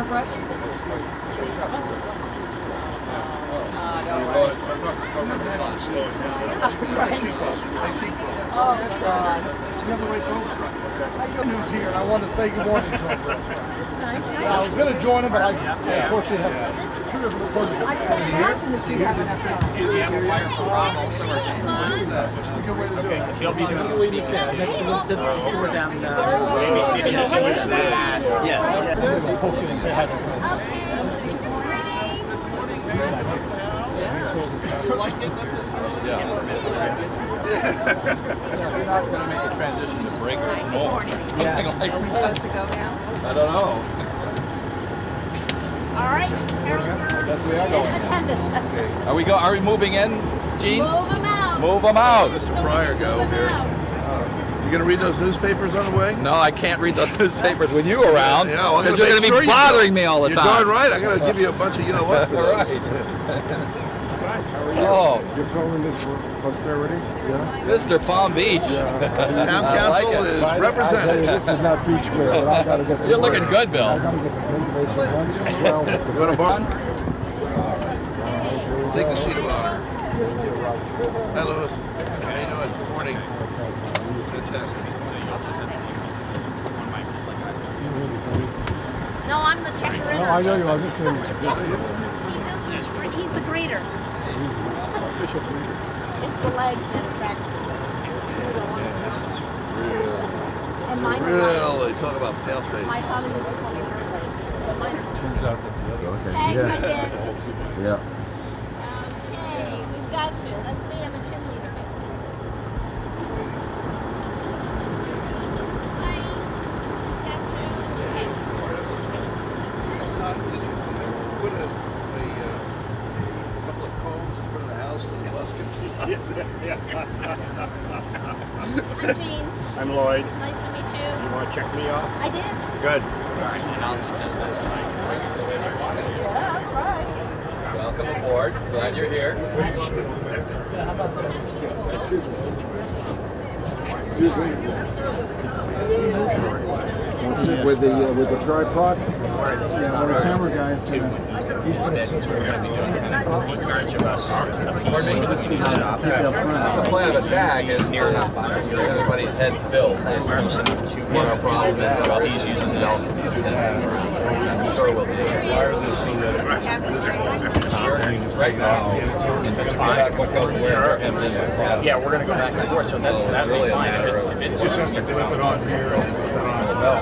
hairbrush? Oh, God. You have the right goals. Who's here, and I want to say good morning to him. It's nice. Yeah, I was going to join him, but I unfortunately have two different appointments. I can imagine that you have enough time. The amplifier for Rob also are just one. Okay, he'll be doing some speaking. Next to the store down there. Maybe he'll finish that. Yeah. Poke you and say hi to him. You're not going to make a transition to breaker or something like that. Are we supposed to go now? I don't know. All right. That's where we are going. Attendance. Are we moving in, Gene? Move them out. Move them out. Mr. Pryor, go here. You gonna read those newspapers on the way? No, I can't read those newspapers with you around. Yeah, well, because you're going to be bothering me all the time. You're darn right. I'm going to give you a bunch of you know what for those. Oh, You're filming this for posterity? Yeah. Mr. Palm Beach. Town council is represented. This is not beach wear, but I've got to get You're looking good, Bill. I've got to get the reservation lunch as well. You want a bar? Take the seat of honor. Hi, Louis. How you doing? Good morning. Fantastic. No, I'm the checker in. No, I know you. I was just saying. He's the greeter. Official breeder. It's the legs that attract me. And mine are Really? Talk about pale face. my father used to call me bird legs. But mine are Turns out that the other. Thanks, I did. Yeah. Okay, we've got you. That's me. I'm a chin leader. Hi. Got you. Okay. Last time, did you put a couple of combs in front of the house so the bus can stop? I'm Jean. I'm Lloyd. Nice to meet you. You want to check me off? I did. Good. And I'll suggest this. Yeah, all right. Welcome aboard. Glad you're here. That's it with the tripod. Yeah, well, the camera guy is gonna. He's gonna sit there. The plan of attack is to get everybody's heads filled. What our problem is while he's using the I'm sure we'll be able to right now. It's fine. What goes where and then Yeah, we're going to go back and forth, so that's really fine. If it's just to flip it on here and flip it on as well.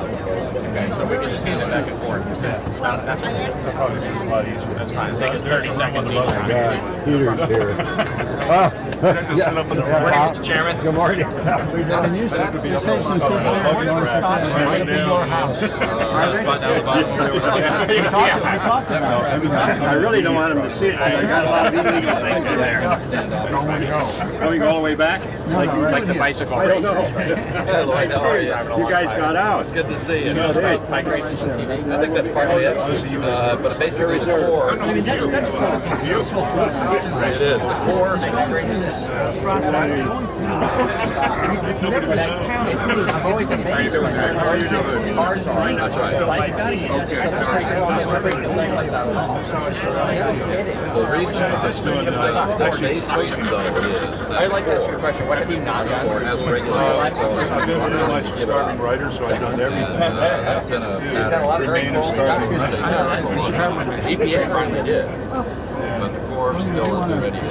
Okay, so we can just hand it back and forth. That's fine. Take us 30 seconds each time. Peter's here. Morning, Mr. Chairman. Good morning. You saved some seats there. You want to stop right in your house. You talked about it. I really don't want them to see it. I got a lot of illegal things in there. Going all the way back? Like the bicycle race. Hey, Lloyd, how are you? You guys got out. Good to see you. Migration to TV. I think that's partly it, but basically it's core. I mean, that's useful for us. It is. The core. I'm always amazed when cars are. That's right. The reason for this base reason though is I'd like to ask you a question. What have you not done? has regulations. I've been pretty much a starving writer, so I've done everything. That's been a You've done a lot of very cool stuff. EPA finally did, but the Corps still isn't ready to.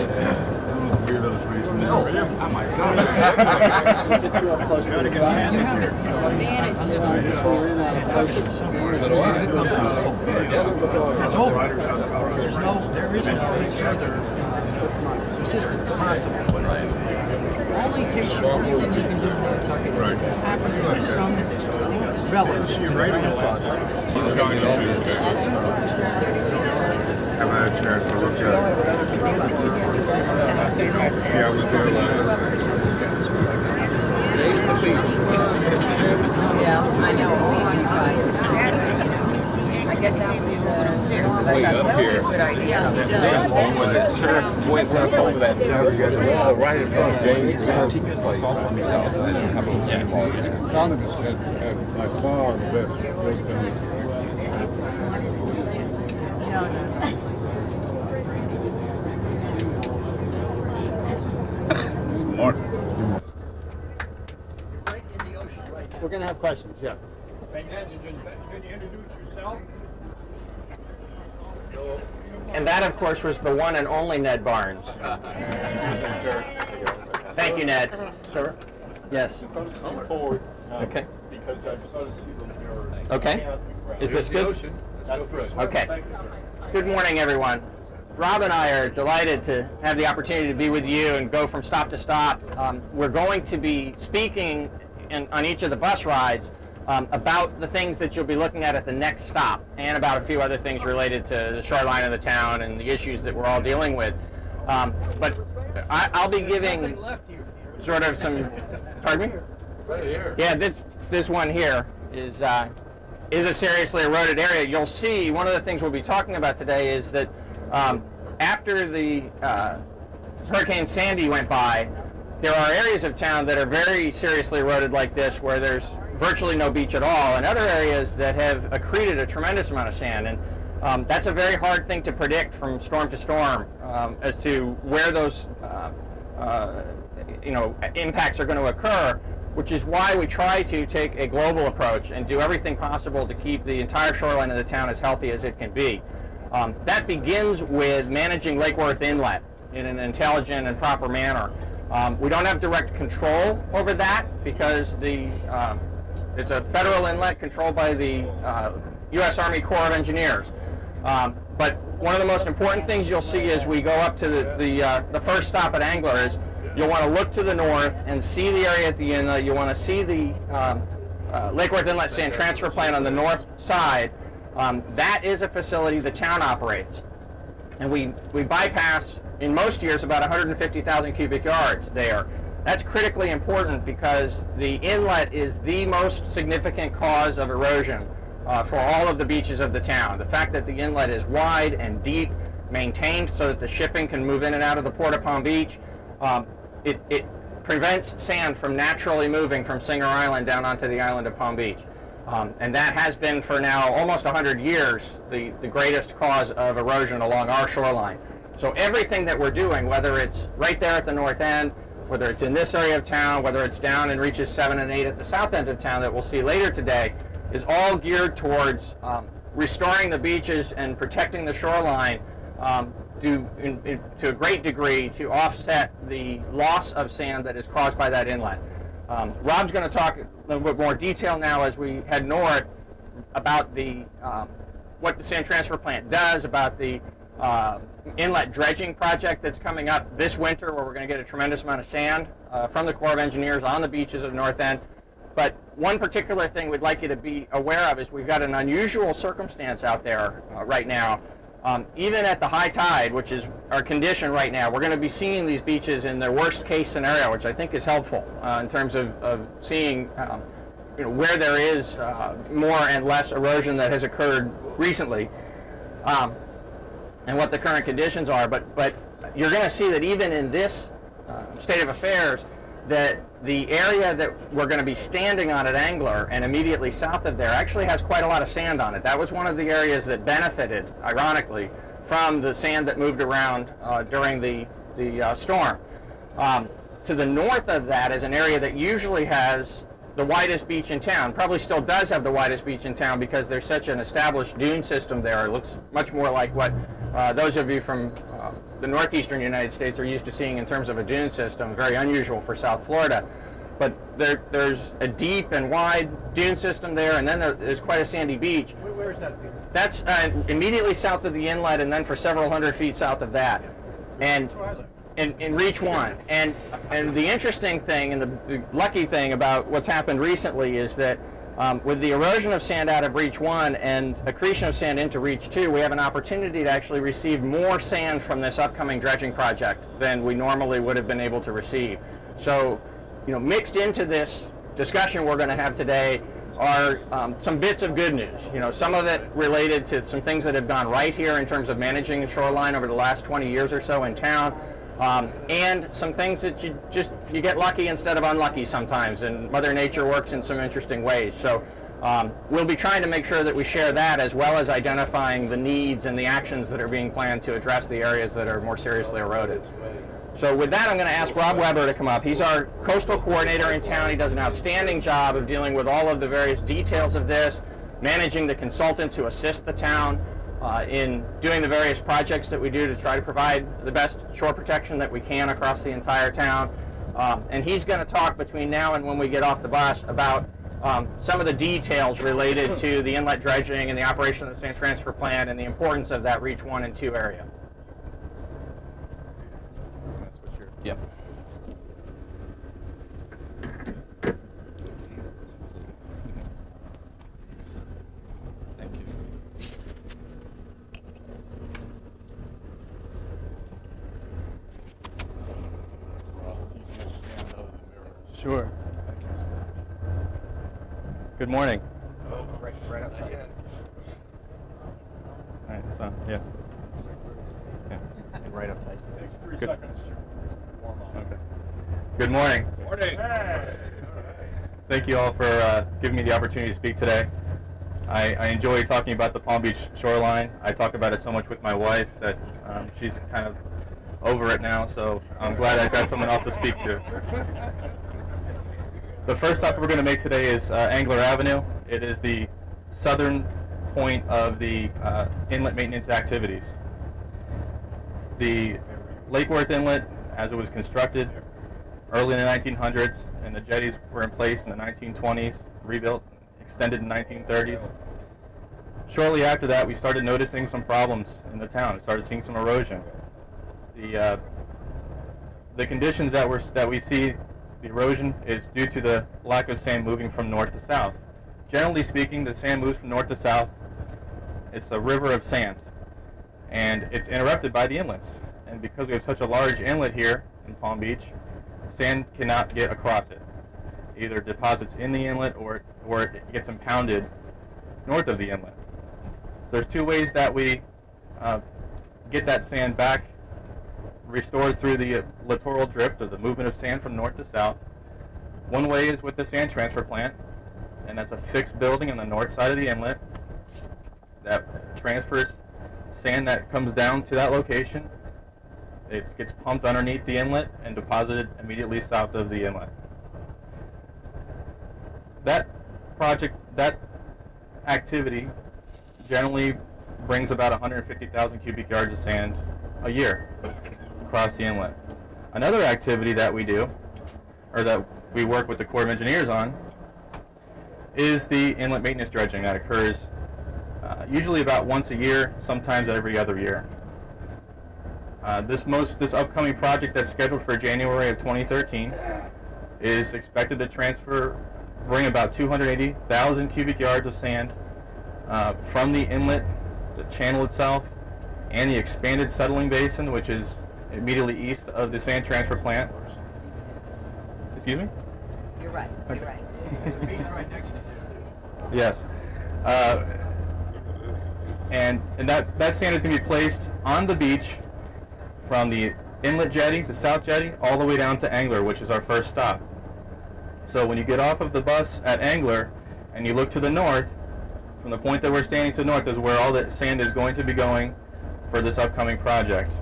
No. Oh my God. Gotta get the hands here. It's over. There is no further assistance possible. Only in case you can do Nantucket. After there's some relics. Have a chance to look at it. Yeah, I was there Yeah, I know. I guess that was upstairs because I thought that was a good idea. Right in front of James. My father, questions, yeah. Hey, Ned, can you introduce yourself? And that, of course, was the one and only Ned Barnes. Thank you, Ned. Sir? Yes. Forward. Okay. Because I just noticed the mirrors. Okay. Is this The good? ocean. Let's go for a swim. Okay. Thank you, sir. Good morning, everyone. Rob and I are delighted to have the opportunity to be with you and go from stop to stop. We're going to be speaking on each of the bus rides about the things that you'll be looking at the next stop, and about a few other things related to the shoreline of the town and the issues that we're all dealing with. But I'll be giving sort of some, pardon me? Right here. Yeah, this one here is a seriously eroded area. You'll see one of the things we'll be talking about today is that after the Hurricane Sandy went by, there are areas of town that are very seriously eroded like this, where there's virtually no beach at all, and other areas that have accreted a tremendous amount of sand. And that's a very hard thing to predict from storm to storm as to where those impacts are going to occur, which is why we try to take a global approach and do everything possible to keep the entire shoreline of the town as healthy as it can be. That begins with managing Lake Worth Inlet in an intelligent and proper manner. We don't have direct control over that because it's a federal inlet controlled by the U.S. Army Corps of Engineers. But one of the most important things you'll see as we go up to the first stop at Angler is you'll want to look to the north and see the area at the inlet. You want to see the Lake Worth Inlet Sand Transfer Plant on the north side. That is a facility the town operates. And we bypass, in most years, about 150,000 cubic yards there. That's critically important because the inlet is the most significant cause of erosion for all of the beaches of the town. The fact that the inlet is wide and deep, maintained so that the shipping can move in and out of the Port of Palm Beach, it prevents sand from naturally moving from Singer Island down onto the island of Palm Beach. And that has been for now almost 100 years the greatest cause of erosion along our shoreline. So everything that we're doing, whether it's right there at the north end, whether it's in this area of town, whether it's down in reaches 7 and 8 at the south end of town that we'll see later today, is all geared towards restoring the beaches and protecting the shoreline to a great degree to offset the loss of sand that is caused by that inlet. Rob's going to talk a little bit more detail now as we head north about the what the sand transfer plant does, about the inlet dredging project that's coming up this winter, where we're going to get a tremendous amount of sand from the Corps of Engineers on the beaches of the north end. But one particular thing we'd like you to be aware of is we've got an unusual circumstance out there right now. Even at the high tide, which is our condition right now, we're going to be seeing these beaches in their worst case scenario, which I think is helpful in terms of seeing where there is more and less erosion that has occurred recently, and what the current conditions are. But you're going to see that even in this state of affairs, that the area that we're going to be standing on at Angler and immediately south of there actually has quite a lot of sand on it. That was one of the areas that benefited, ironically, from the sand that moved around during the storm. To the north of that is an area that usually has the widest beach in town, probably still does have the widest beach in town because there's such an established dune system there. It looks much more like what those of you from the northeastern United States are used to seeing in terms of a dune system, very unusual for South Florida. But there's a deep and wide dune system there, and then there's quite a sandy beach. Where is that, Peter? That's immediately south of the inlet, and then for several hundred feet south of that. And in Reach 1. And the interesting thing and the lucky thing about what's happened recently is that with the erosion of sand out of Reach 1 and accretion of sand into Reach 2, we have an opportunity to actually receive more sand from this upcoming dredging project than we normally would have been able to receive. So, mixed into this discussion we're going to have today are some bits of good news. Some of it related to some things that have gone right here in terms of managing the shoreline over the last 20 years or so in town. And some things that you get lucky instead of unlucky sometimes, and Mother Nature works in some interesting ways. So we'll be trying to make sure that we share that, as well as identifying the needs and the actions that are being planned to address the areas that are more seriously eroded. So with that, I'm going to ask Rob Weber to come up. He's our coastal coordinator in town. He does an outstanding job of dealing with all of the various details of this, managing the consultants who assist the town in doing the various projects that we do to try to provide the best shore protection that we can across the entire town. And he's going to talk between now and when we get off the bus about some of the details related to the inlet dredging and the operation of the sand transfer plant and the importance of that Reach 1 and 2 area. Yep. Thank you. Sure. Good morning. Right up top. All right, so yeah. Right up tight. Takes 3 Good. seconds to warm up. Okay. Good morning. Morning. Thank you all for giving me the opportunity to speak today. I enjoy talking about the Palm Beach shoreline. I talk about it so much with my wife that she's kind of over it now, so I'm glad I've got someone else to speak to. The first stop we're going to make today is Angler Avenue. It is the southern point of the inlet maintenance activities. The Lake Worth Inlet, as it was constructed early in the 1900s, and the jetties were in place in the 1920s, rebuilt, extended in the 1930s. Shortly after that, we started noticing some problems in the town. We started seeing some erosion. The conditions that we see, the erosion is due to the lack of sand moving from north to south. Generally speaking, the sand moves from north to south. It's a river of sand, and it's interrupted by the inlets. And because we have such a large inlet here in Palm Beach, sand cannot get across it. Either deposits in the inlet or it gets impounded north of the inlet. There's two ways that we get that sand back restored through the littoral drift, or the movement of sand from north to south. One way is with the sand transfer plant, and that's a fixed building on the north side of the inlet that transfers sand that comes down to that location. It gets pumped underneath the inlet and deposited immediately south of the inlet. That project, that activity generally brings about 150,000 cubic yards of sand a year across the inlet. Another activity that we do, or that we work with the Corps of Engineers on, is the inlet maintenance dredging that occurs usually about once a year, sometimes every other year. This upcoming project that's scheduled for January of 2013 is expected to bring about 280,000 cubic yards of sand from the inlet, the channel itself, and the expanded settling basin, which is immediately east of the sand transfer plant. Excuse me? You're right. Okay. You're right. Yes. And that sand is going to be placed on the beach from the inlet jetty, the south jetty, all the way down to Angler, which is our first stop. So when you get off of the bus at Angler and you look to the north, from the point that we're standing to the north is where all the sand is going to be going for this upcoming project.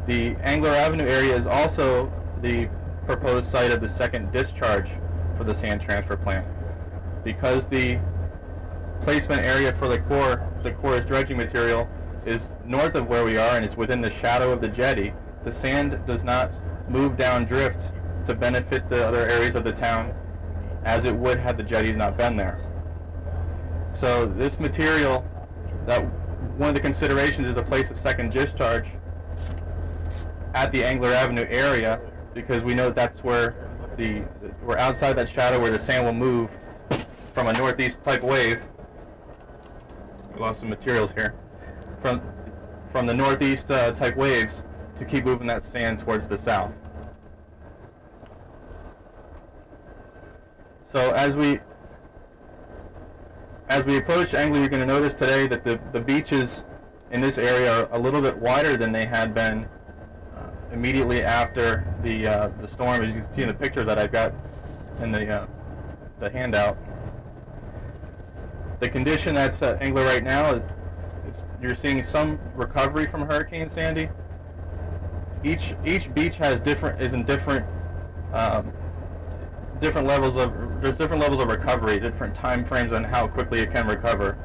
The Angler Avenue area is also the proposed site of the second discharge for the sand transfer plant. Because the placement area for the Corps' dredging material is north of where we are and it's within the shadow of the jetty, the sand does not move down drift to benefit the other areas of the town as it would had the jetty not been there. So this material, that one of the considerations is to place a second discharge at the Angler Avenue area, because we know that that's where we're outside that shadow where the sand will move from a northeast type wave. We lost some materials here. From the northeast type waves to keep moving that sand towards the south. So as we approach Angler, you're going to notice today that the beaches in this area are a little bit wider than they had been immediately after the storm, as you can see in the picture that I've got in the handout. The condition that's at Angler right now, you're seeing some recovery from Hurricane Sandy. each beach has different levels of recovery, different time frames on how quickly it can recover.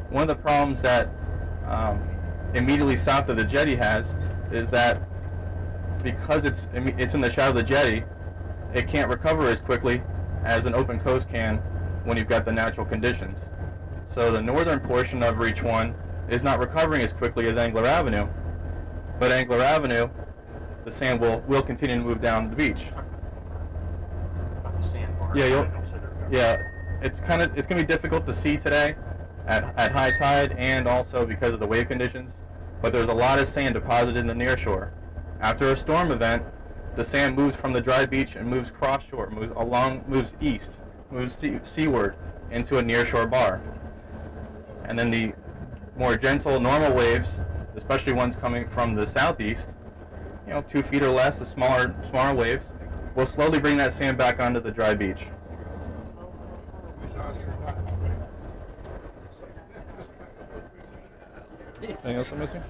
One of the problems that immediately south of the jetty has is that because it's in the shadow of the jetty, it can't recover as quickly as an open coast can when you've got the natural conditions. So the northern portion of Reach 1 is not recovering as quickly as Angler Avenue, but Angler Avenue, the sand will continue to move down the beach. Yeah, it's gonna be difficult to see today at high tide and also because of the wave conditions. But there's a lot of sand deposited in the near shore. After a storm event, the sand moves from the dry beach and moves cross shore, moves east, moves seaward into a near shore bar. And then the more gentle, normal waves, especially ones coming from the southeast, 2 feet or less, the smaller waves, will slowly bring that sand back onto the dry beach. Anything else I'm missing?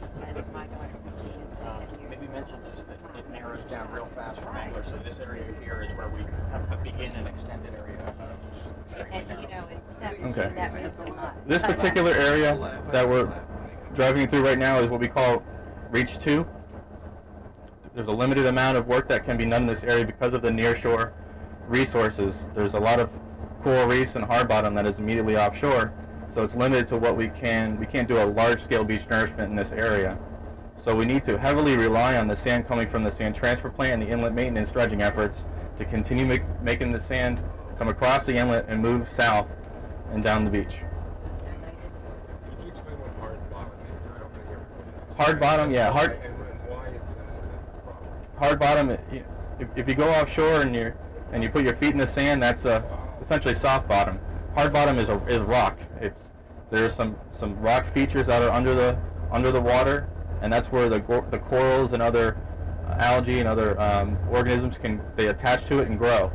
Maybe mention just that it narrows down real fast from anglers. So this area here is where we have the begin and extended area. And it's 17, Okay. that means a lot. This particular area that we're driving through right now is what we call Reach 2. There's a limited amount of work that can be done in this area because of the nearshore resources. There's a lot of coral reefs and hard bottom that is immediately offshore, so it's limited to what we can't do a large-scale beach nourishment in this area. So we need to heavily rely on the sand coming from the sand transfer plant and the inlet maintenance dredging efforts to continue making the sand come across the inlet and move south and down the beach. Could you explain what hard bottom is? I don't think everybody. Hard bottom, yeah. And why it's a problem. Hard bottom, if you go offshore and you put your feet in the sand, that's essentially soft bottom. Hard bottom is rock. There's some rock features that are under the water, and that's where the corals and other algae and other organisms they attach to it and grow.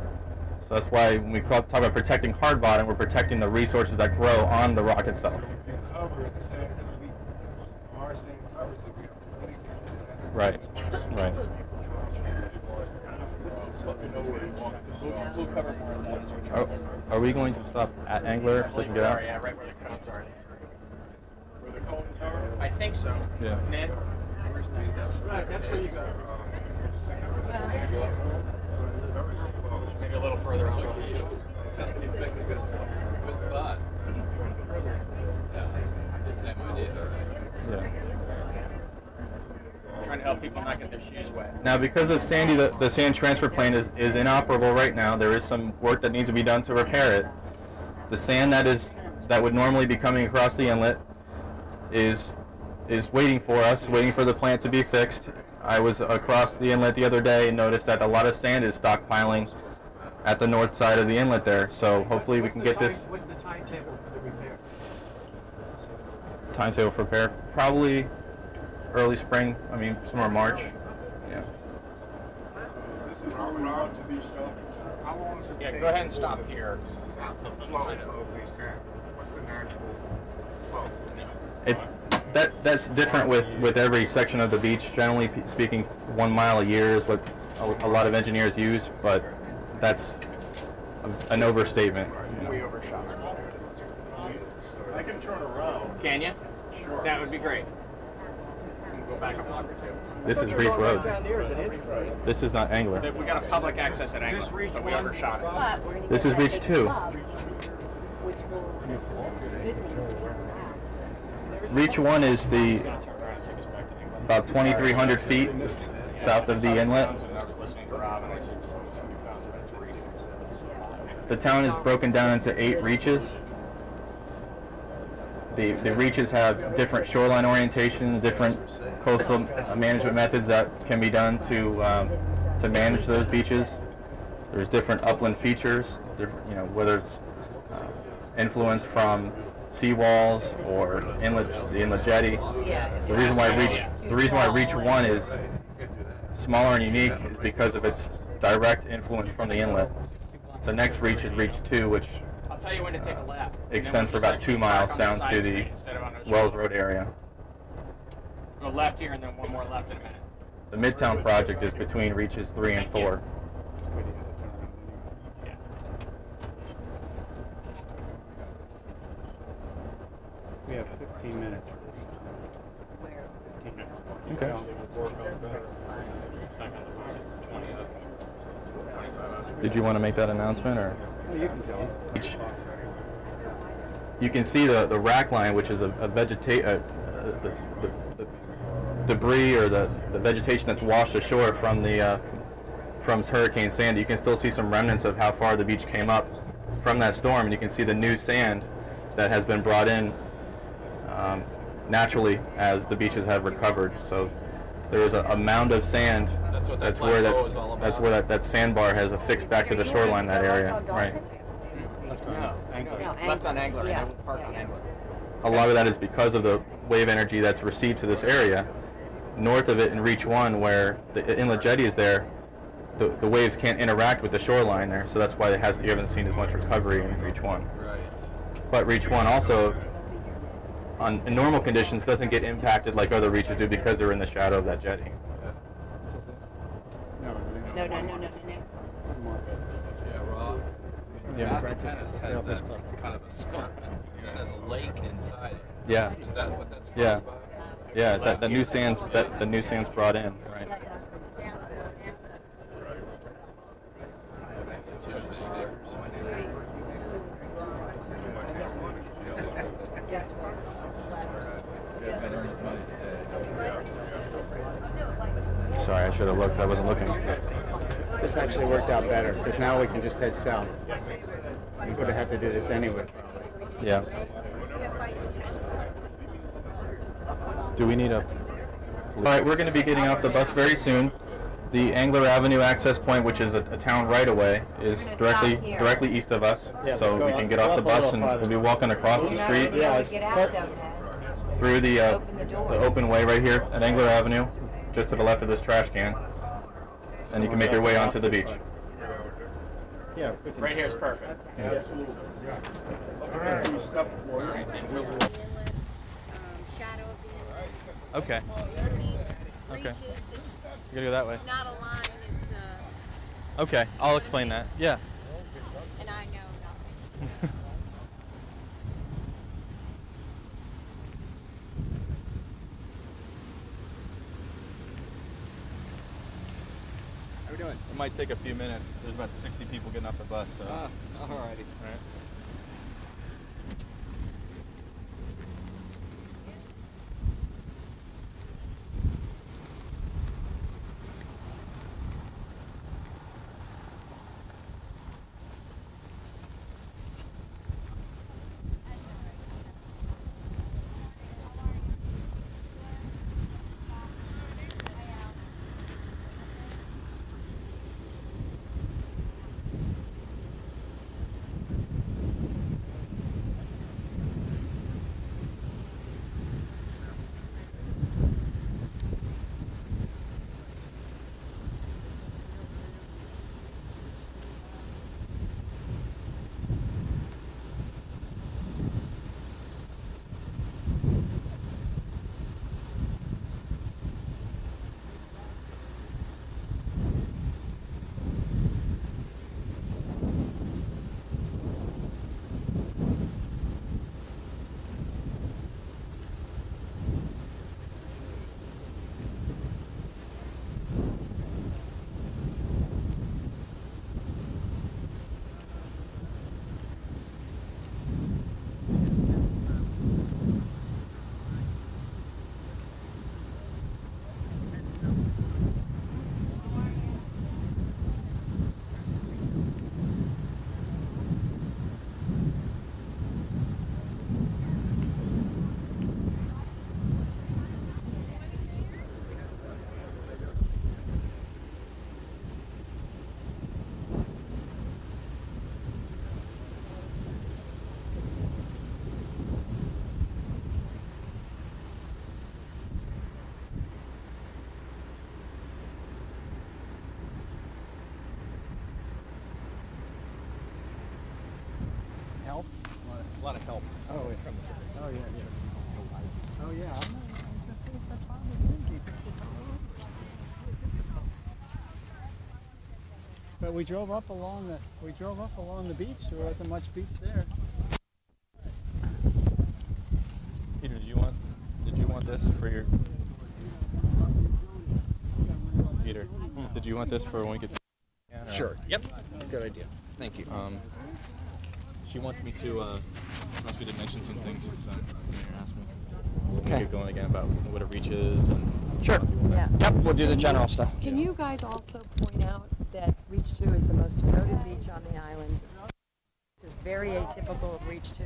So that's why when we talk about protecting hard bottom, we're protecting the resources that grow on the rock itself. If you cover the sand completely, our sand covers it. Right. We'll cover more of that as we try. Are we going to stop at Angler so we can get out? Yeah, right where the cones are. Where the cones are? I think so. Yeah. Ned? That's where you go. Maybe a little further on. Good spot. Same idea. Yeah. Trying to help people not get their shoes wet. Now, because of Sandy, the sand transfer plant is inoperable right now. There is some work that needs to be done to repair it. The sand that would normally be coming across the inlet is waiting for us, waiting for the plant to be fixed. I was across the inlet the other day and noticed that a lot of sand is stockpiling at the north side of the inlet there. So hopefully we can get this. What's the timetable for the repair? Timetable for repair? Probably early spring. I mean, somewhere March. Yeah. This is allowed to be stopped. How long is it? Yeah, go ahead and stop here. The flow of the sand. What's the natural flow? That's different with every section of the beach. Generally speaking, 1 mile a year is what a lot of engineers use, but that's an overstatement. We overshot. I can turn around. Can you? Sure. That would be great. We can go back a block or two. This is Reef Road. Down there is an inch road. This is not Angler. We got a public access at Angler, but we overshot it. But we're gonna This get is that Reach big 2. club, which will Reach 1 is about 2,300 feet south of the inlet. The town is broken down into 8 reaches. The reaches have different shoreline orientations, different coastal management methods that can be done to manage those beaches. There's different upland features, whether it's influence from seawalls or the inlet jetty. The reason why Reach 1 is smaller and unique is because of its direct influence from the inlet. The next reach is Reach 2, which I'll tell you when to take a lap. extends for about 2 miles down to the Wells Road area. Go left here and then one more left in a minute. The Midtown project is between reaches 3 and 4. We have 15 minutes for this. 15 minutes. Okay. Did you want to make that announcement, or? Well, you can tell them. You can see the rack line, which is the debris or the vegetation that's washed ashore from Hurricane Sandy. You can still see some remnants of how far the beach came up from that storm, and you can see the new sand that has been brought in naturally as the beaches have recovered. So there is a mound of sand. That's where that sandbar has affixed back to the shoreline, that area. Right. Left on Angler, and then park on Angler. A lot of that is because of the wave energy that's received to this area. North of it in Reach 1, where the inlet jetty is there, the waves can't interact with the shoreline there, so that's why you haven't seen as much recovery in Reach 1. Right. But Reach 1 also, in normal conditions, doesn't get impacted like other reaches do because they're in the shadow of that jetty. No, the next one. Yeah, Rob. Yeah. Tennis has that kind of a escarpment. It has a lake inside it. Yeah. Is that what that's caused Yeah. by? Yeah, it's the new sands that the new sands brought in, right? Sorry, I should have looked. I wasn't looking. This actually worked out better, because now we can just head south. We would have had to do this anyway. Yeah. Do we need a... All right, we're going to be getting off the bus very soon. The Angler Avenue access point, which is a town right-of-way, is directly east of us. Yeah, So we can get off the bus and we'll be walking across the street through the open way right here at Angler Avenue, just to the left of this trash can. And you can make your way onto the beach. Yeah, Right here is perfect. Yeah. Shadow of the Okay. Okay. reaches. You gotta go that way. It's not a line, it's Okay, I'll explain that. Yeah. and I know nothing. How we doing? It might take a few minutes. There's about 60 people getting off the bus, so. Alrighty. All right. Help? A lot of help. Oh, yeah. From the Oh, yeah. Oh, yeah. I'm going to see if that's on the But we drove up along the beach. There wasn't much beach there. Peter, did you want this for your? Peter, did you want this for when we get? Sure. Yep. Good idea. Thank you. She wants me to mention some things to them. Ask me. Okay. Get going again about what a reach is. And Sure. Yeah. Yep. We'll do the general stuff. Can you guys also point out that Reach 2 is the most eroded beach on the island? This is very atypical of Reach 2.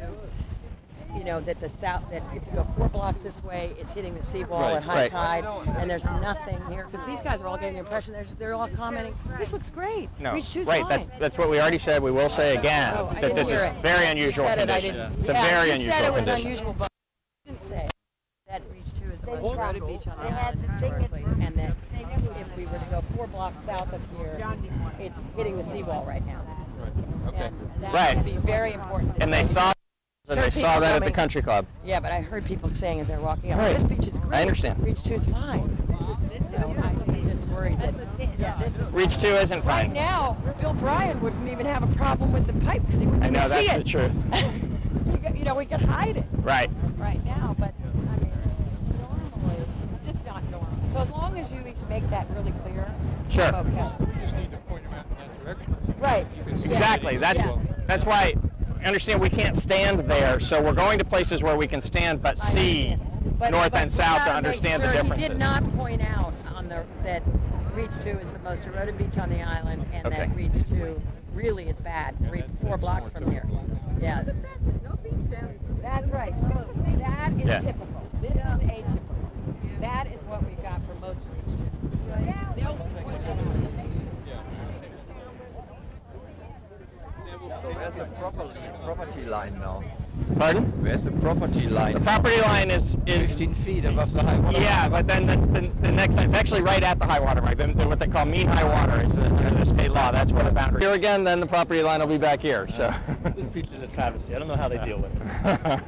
You know, that if you go 4 blocks this way, it's hitting the seawall at high tide, and there's nothing here. Because these guys are all getting the impression, they're all commenting, this looks great. No. Reach 2's Right. fine. That's what we already said. We will say again that this is very unusual condition. It's a very unusual said it was condition. unusual, but you didn't say that Reach 2 is the most eroded beach on the island historically, and that if we were to go 4 blocks south of here, it's hitting the seawall right now. Okay. And that Right. would be very important. And they saw that at the country club. Yeah, but I heard people saying as they're walking up, this beach is great. I understand. Reach 2 is fine. So I'm just worried that, this is... Reach 2 isn't fine. Right now, Bill Bryan wouldn't even have a problem with the pipe because he wouldn't even see it. I know, that's the truth. You know, we could hide it. Right. Right now, but I mean, normally, it's just not normal. So as long as you at least make that really clear, Sure. I'm okay. You just need to point them out in that direction. Right. Exactly. That's why. Understand we can't stand there, so we're going to places where we can stand but see north and south to understand the differences. He did not point out that Reach 2 is the most eroded beach on the island, and that Reach 2 really is bad, 4 blocks from here. Yes. That's right. That is typical. This is atypical. That is what we've got for most Reach 2. So where's the property line now? Pardon? Where's the property line? The property line is 15 feet above the high water mark. Yeah, but then the next line, it's actually right at the high water mark. Then what they call mean high water is under the state law. That's where the boundary. Here again, then the property line will be back here. So. This beach is a travesty. I don't know how they deal with it.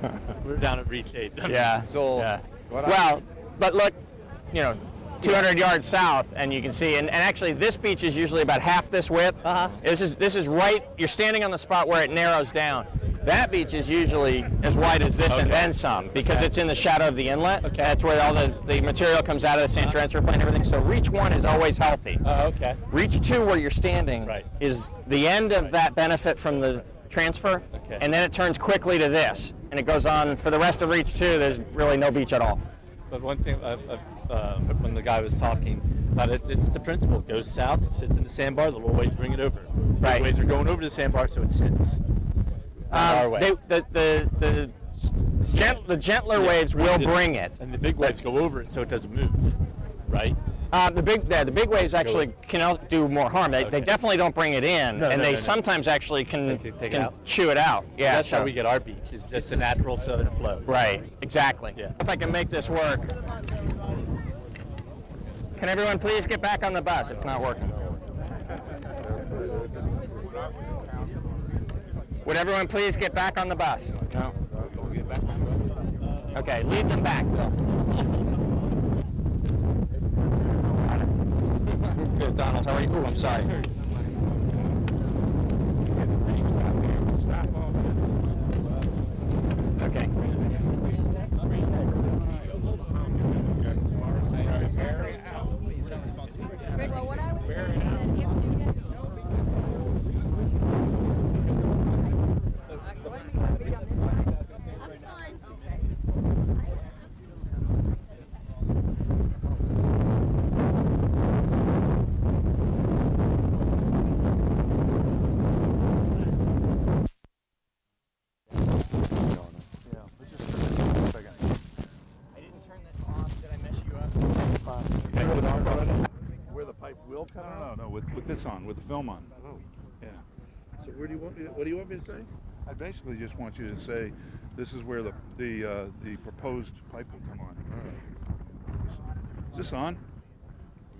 We're down at Reach 8. Yeah. So, but look, 200 yards south, and you can see, and actually this beach is usually about half this width. This is right, you're standing on the spot where it narrows down. That beach is usually as wide as this and then some, because it's in the shadow of the inlet. That's where all the material comes out of the sand transfer plant and everything. So Reach 1 is always healthy. Reach 2, where you're standing, is the end of that benefit from the transfer, and then it turns quickly to this, and it goes on for the rest of Reach 2. There's really no beach at all. But one thing, when the guy was talking about it, it's the principle. It goes south, it sits in the sandbar, the little waves bring it over. The waves are going over the sandbar, so it sits. Our way. The gentler waves will bring it. And the big waves go over it, so it doesn't move, right? The big waves actually can do more harm. They definitely don't bring it in, they sometimes actually can chew it out. Yeah, that's how we get our beach. It's just a natural southern flow. Right, exactly. Yeah. If I can make this work. Can everyone please get back on the bus? It's not working. Would everyone please get back on the bus? No? Okay, lead them back, Bill. Good, Donald, how are you? Oh, I'm sorry. Okay. Well, what I would say is that if you get Where the pipe will come out? No, with this on, with the film on. Oh. Yeah. So what do you want me to say? I basically just want you to say this is where the proposed pipe will come on. All right. Is this on?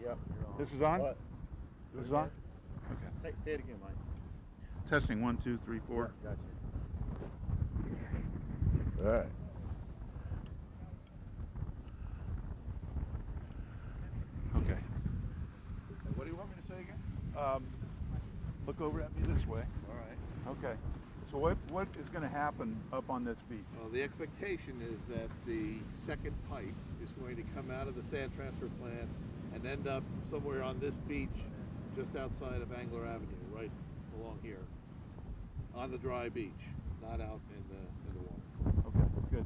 Yep. This is on? What? This is on? Okay. Say it again, Mike. Testing 1, 2, 3, 4. Gotcha. All right. Okay. What do you want me to say again? Look over at me this way. All right. Okay. So what is going to happen up on this beach? Well, the expectation is that the second pipe is going to come out of the sand transfer plant and end up somewhere on this beach just outside of Angler Avenue, right along here, on the dry beach, not out in the water. Okay, good.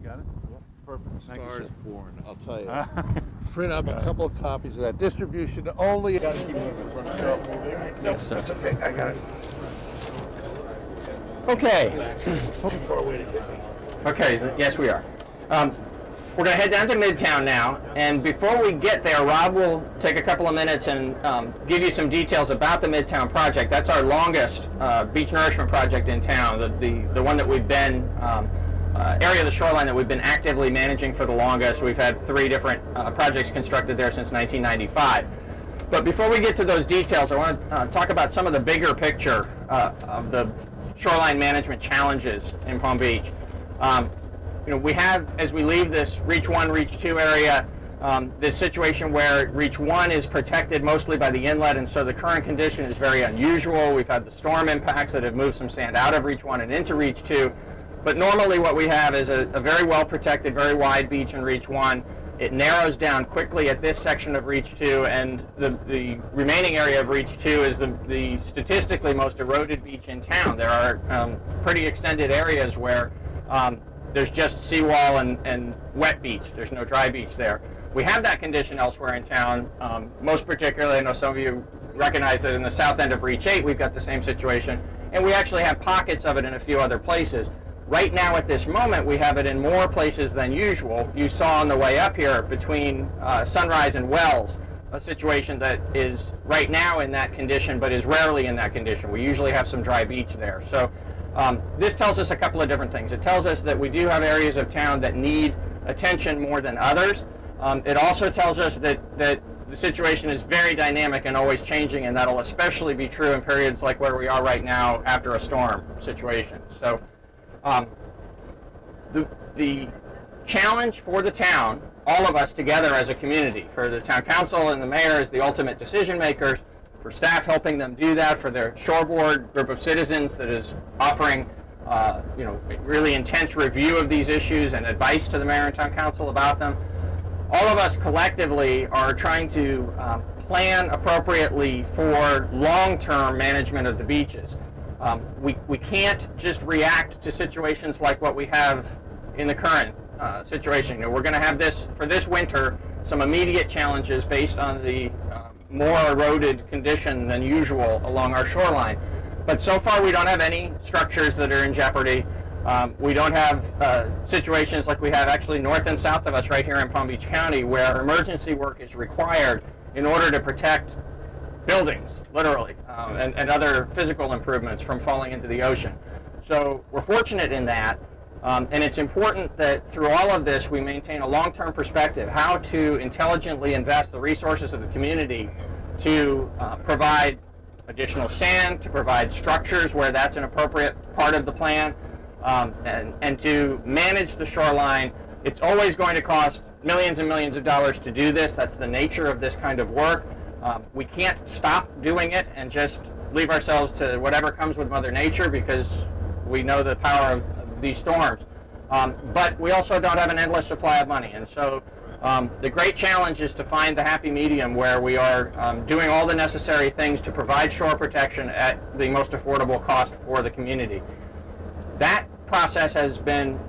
You got it? Yep. Perfect. Thank Star you, is sir. born, I'll tell you. Print up a couple of copies of that. Distribution only. Got to keep moving from the Yes, that's okay. I got it. Okay. Okay, so yes we are. We're going to head down to Midtown now, and before we get there, Rob will take a couple of minutes and give you some details about the Midtown project. That's our longest beach nourishment project in town, the one that we've been, area of the shoreline that we've been actively managing for the longest. We've had 3 different projects constructed there since 1995. But before we get to those details, I want to talk about some of the bigger picture of the shoreline management challenges in Palm Beach. You know, we have, as we leave this Reach 1, Reach 2 area, this situation where Reach 1 is protected mostly by the inlet, and so the current condition is very unusual. We've had the storm impacts that have moved some sand out of Reach 1 and into Reach 2. But normally what we have is a very well protected, very wide beach in Reach 1. It narrows down quickly at this section of Reach 2, and the remaining area of Reach 2 is the statistically most eroded beach in town. There are pretty extended areas where there's just seawall and wet beach. There's no dry beach there. We have that condition elsewhere in town. Most particularly, I know some of you recognize that in the south end of Reach 8, we've got the same situation. And we actually have pockets of it in a few other places. Right now, at this moment, we have it in more places than usual. You saw on the way up here between Sunrise and Wells, a situation that is right now in that condition, but is rarely in that condition. We usually have some dry beach there. So this tells us a couple of different things. It tells us that we do have areas of town that need attention more than others. It also tells us that the situation is very dynamic and always changing, and that'll especially be true in periods like where we are right now after a storm situation. So the challenge for the town, all of us together as a community, for the town council and the mayor as the ultimate decision makers, for staff helping them do that, for their shore board group of citizens that is offering you know, really intense review of these issues and advice to the mayor and town council about them. All of us collectively are trying to plan appropriately for long-term management of the beaches. We can't just react to situations like what we have in the current situation. You know, we're going to have this, for this winter, some immediate challenges based on the more eroded condition than usual along our shoreline. But so far we don't have any structures that are in jeopardy. We don't have situations like we have actually north and south of us right here in Palm Beach County where emergency work is required in order to protect buildings, literally, and other physical improvements from falling into the ocean. So we're fortunate in that. And it's important that through all of this we maintain a long-term perspective, how to intelligently invest the resources of the community to provide additional sand, to provide structures where that's an appropriate part of the plan, and to manage the shoreline. It's always going to cost millions and millions of dollars to do this. That's the nature of this kind of work. We can't stop doing it and just leave ourselves to whatever comes with Mother Nature, because we know the power of these storms. But we also don't have an endless supply of money, and so the great challenge is to find the happy medium where we are doing all the necessary things to provide shore protection at the most affordable cost for the community. That process has been,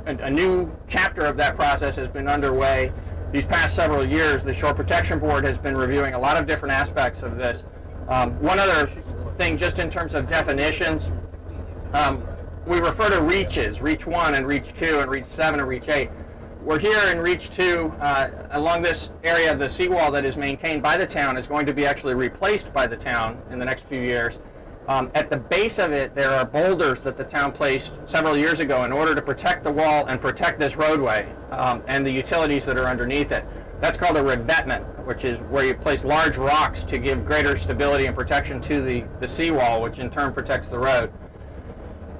a new chapter of that process has been underway these past several years. The Shore Protection Board has been reviewing a lot of different aspects of this. One other thing, just in terms of definitions, we refer to reaches, Reach 1 and Reach 2 and Reach 7 and Reach 8. We're here in Reach 2, along this area of the seawall that is maintained by the town is going to be actually replaced by the town in the next few years. At the base of it, there are boulders that the town placed several years ago in order to protect the wall and protect this roadway and the utilities that are underneath it. That's called a revetment, which is where you place large rocks to give greater stability and protection to the seawall, which in turn protects the road.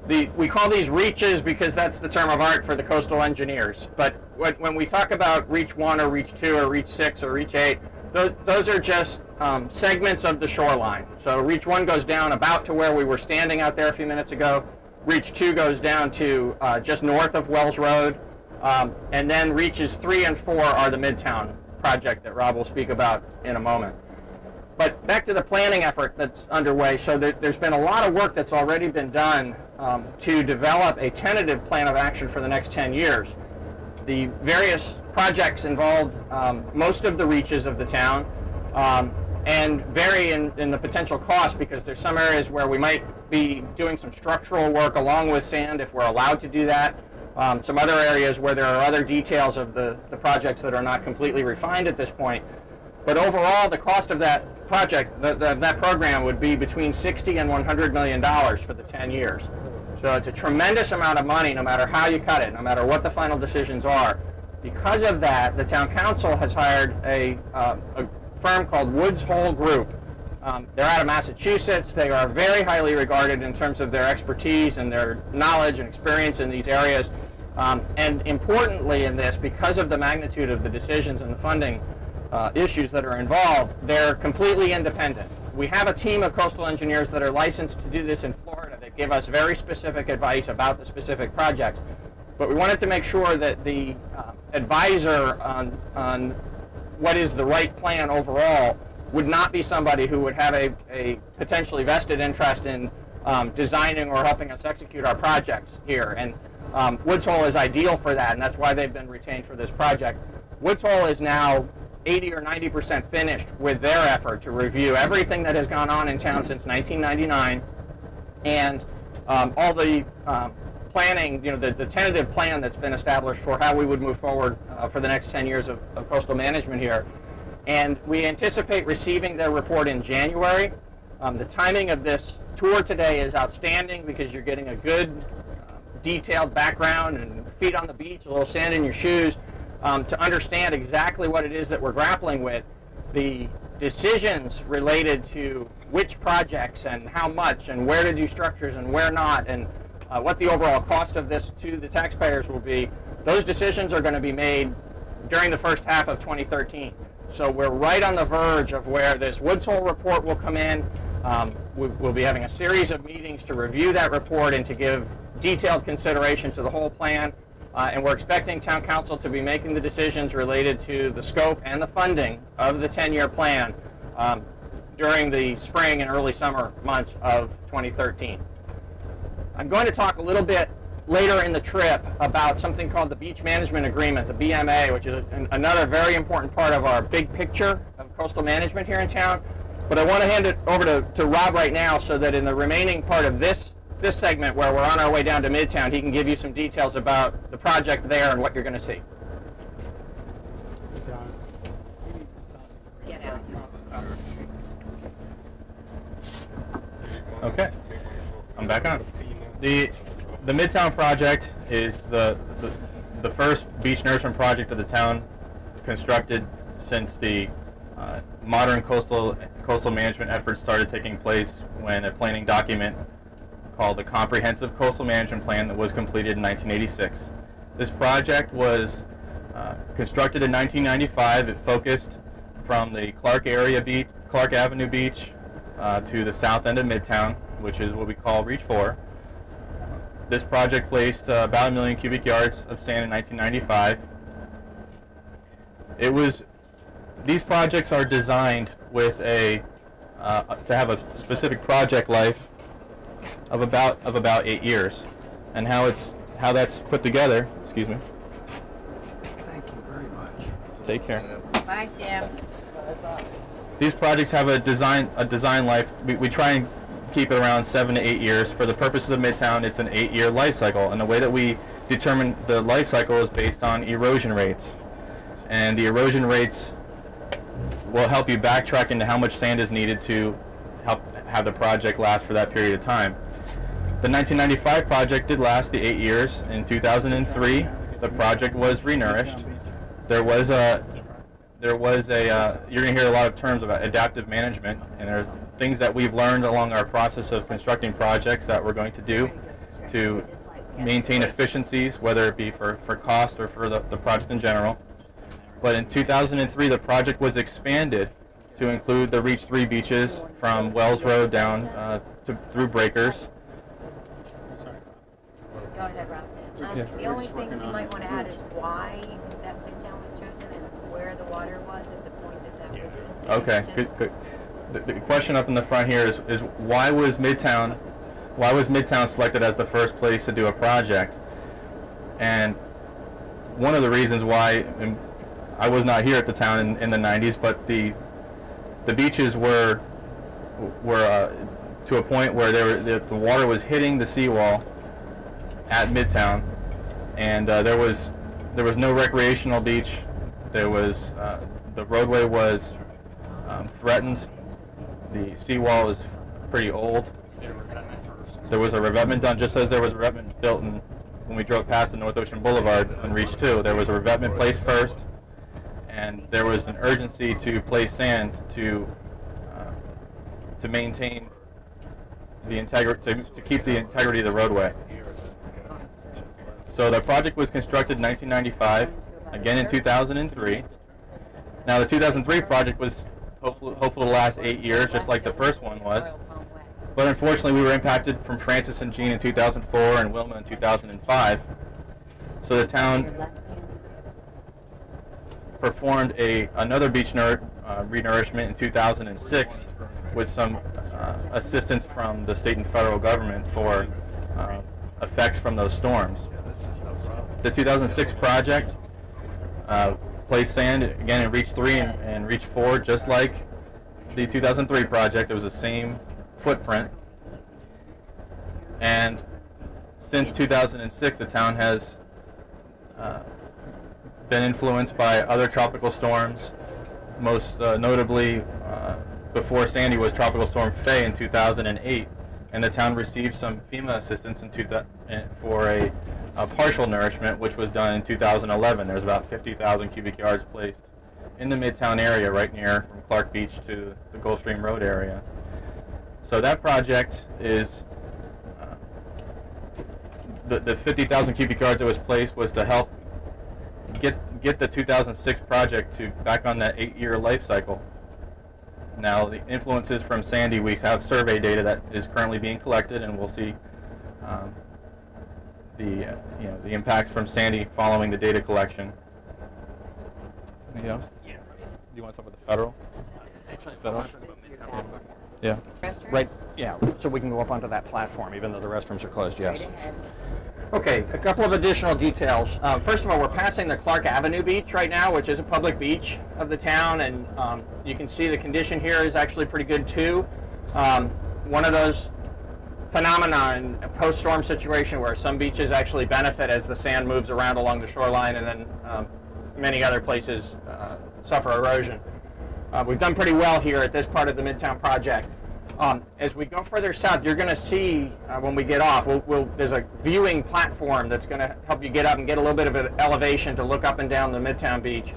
We call these reaches because that's the term of art for the coastal engineers. But when we talk about Reach 1 or Reach 2 or Reach 6 or Reach 8, those are just segments of the shoreline. So Reach 1 goes down about to where we were standing out there a few minutes ago. Reach 2 goes down to just north of Wells Road. And then Reaches 3 and 4 are the Midtown project that Rob will speak about in a moment. But back to the planning effort that's underway. So there's been a lot of work that's already been done to develop a tentative plan of action for the next 10 years. The various projects involved most of the reaches of the town and vary in the potential cost, because there's some areas where we might be doing some structural work along with sand if we're allowed to do that. Some other areas where there are other details of the projects that are not completely refined at this point. But overall, the cost of that project, that program, would be between $60 and $100 million for the 10 years. So it's a tremendous amount of money, no matter how you cut it, no matter what the final decisions are. Because of that, the town council has hired a firm called Woods Hole Group. They're out of Massachusetts. They are very highly regarded in terms of their expertise and their knowledge and experience in these areas. And importantly in this, because of the magnitude of the decisions and the funding issues that are involved, they're completely independent. We have a team of coastal engineers that are licensed to do this in Florida that give us very specific advice about the specific projects. But we wanted to make sure that the advisor on what is the right plan overall would not be somebody who would have a potentially vested interest in designing or helping us execute our projects here. And Woods Hole is ideal for that, and that's why they've been retained for this project. Woods Hole is now 80 or 90% finished with their effort to review everything that has gone on in town since 1999, and all the planning, the tentative plan that's been established for how we would move forward for the next 10 years of coastal management here. And we anticipate receiving their report in January. The timing of this tour today is outstanding because you're getting a good detailed background and feet on the beach, a little sand in your shoes, to understand exactly what it is that we're grappling with. The decisions related to which projects and how much and where to do structures and where not, and what the overall cost of this to the taxpayers will be, those decisions are going to be made during the first half of 2013. So we're right on the verge of where this Woods Hole report will come in. We'll be having a series of meetings to review that report and to give detailed consideration to the whole plan. And we're expecting town council to be making the decisions related to the scope and the funding of the 10-year plan during the spring and early summer months of 2013. I'm going to talk a little bit later in the trip about something called the Beach Management Agreement, the BMA, which is another very important part of our big picture of coastal management here in town. But I want to hand it over to Rob right now so that in the remaining part of this segment, where we're on our way down to Midtown, he can give you some details about the project there and what you're going to see. Get out. Okay, I'm back on. The Midtown project is the first beach nourishment project of the town, constructed since the modern coastal management efforts started taking place when a planning document called the Comprehensive Coastal Management Plan that was completed in 1986. This project was constructed in 1995. It focused from the Clark Avenue Beach to the south end of Midtown, which is what we call Reach 4. This project placed about 1 million cubic yards of sand in 1995. These projects are designed with to have a specific project life of about 8 years, and how that's put together. Excuse me. Thank you very much. Take care. Bye, Sam. These projects have a design life. We try and keep it around 7 to 8 years. For the purposes of Midtown, it's an 8-year life cycle, and the way that we determine the life cycle is based on erosion rates. And the erosion rates will help you backtrack into how much sand is needed to help have the project last for that period of time. The 1995 project did last the 8 years. In 2003, the project was renourished. You're going to hear a lot of terms about adaptive management, and there's things that we've learned along our process of constructing projects that we're going to do to maintain efficiencies, whether it be for cost or for the project in general. But in 2003, the project was expanded to include the Reach 3 beaches from Wells Road down through Breakers. Go ahead, Rob. The only thing you might want to add is why that Midtown was chosen and where the water was at the point that was. Okay, good. The question up in the front here is why was Midtown selected as the first place to do a project? And one of the reasons why, and I was not here at the town in the 90s, but the beaches were to a point where the water was hitting the seawall at Midtown, and there was no recreational beach. There was the roadway was threatened. The seawall is pretty old. There was a revetment done, just as there was a revetment built when we drove past the North Ocean Boulevard on Reach 2. There was a revetment placed first, and there was an urgency to place sand to maintain the integrity, to keep the integrity of the roadway. So the project was constructed in 1995, again in 2003. Now the 2003 project was hopefully to last 8 years, just like the first one was. But unfortunately, we were impacted from Francis and Jean in 2004 and Wilma in 2005. So the town performed another beach renourishment in 2006 with some assistance from the state and federal government for effects from those storms. The 2006 project placed sand again in Reach 3 and Reach 4, just like the 2003 project. It was the same footprint. And since 2006, the town has been influenced by other tropical storms, most notably before Sandy was Tropical Storm Faye in 2008, and the town received some FEMA assistance for a partial nourishment, which was done in 2011. There was about 50,000 cubic yards placed in the Midtown area, right near from Clark Beach to the Gulfstream Road area. So that project is the 50,000 cubic yards that was placed was to help get the 2006 project back on that 8-year life cycle. Now the influences from Sandy, we have survey data that is currently being collected, and we'll see the impacts from Sandy following the data collection. Anything else? Yeah. Do you want to talk about the federal? Federal? Yeah. Right. Yeah. So we can go up onto that platform, even though the restrooms are closed. Yes. Okay. A couple of additional details. First of all, we're passing the Clark Avenue beach right now, which is a public beach of the town, and you can see the condition here is actually pretty good too. One of those phenomena in a post-storm situation where some beaches actually benefit as the sand moves around along the shoreline, and then many other places suffer erosion. We've done pretty well here at this part of the Midtown project. As we go further south, you're going to see when we get off, there's a viewing platform that's going to help you get up and get a little bit of an elevation to look up and down the Midtown beach.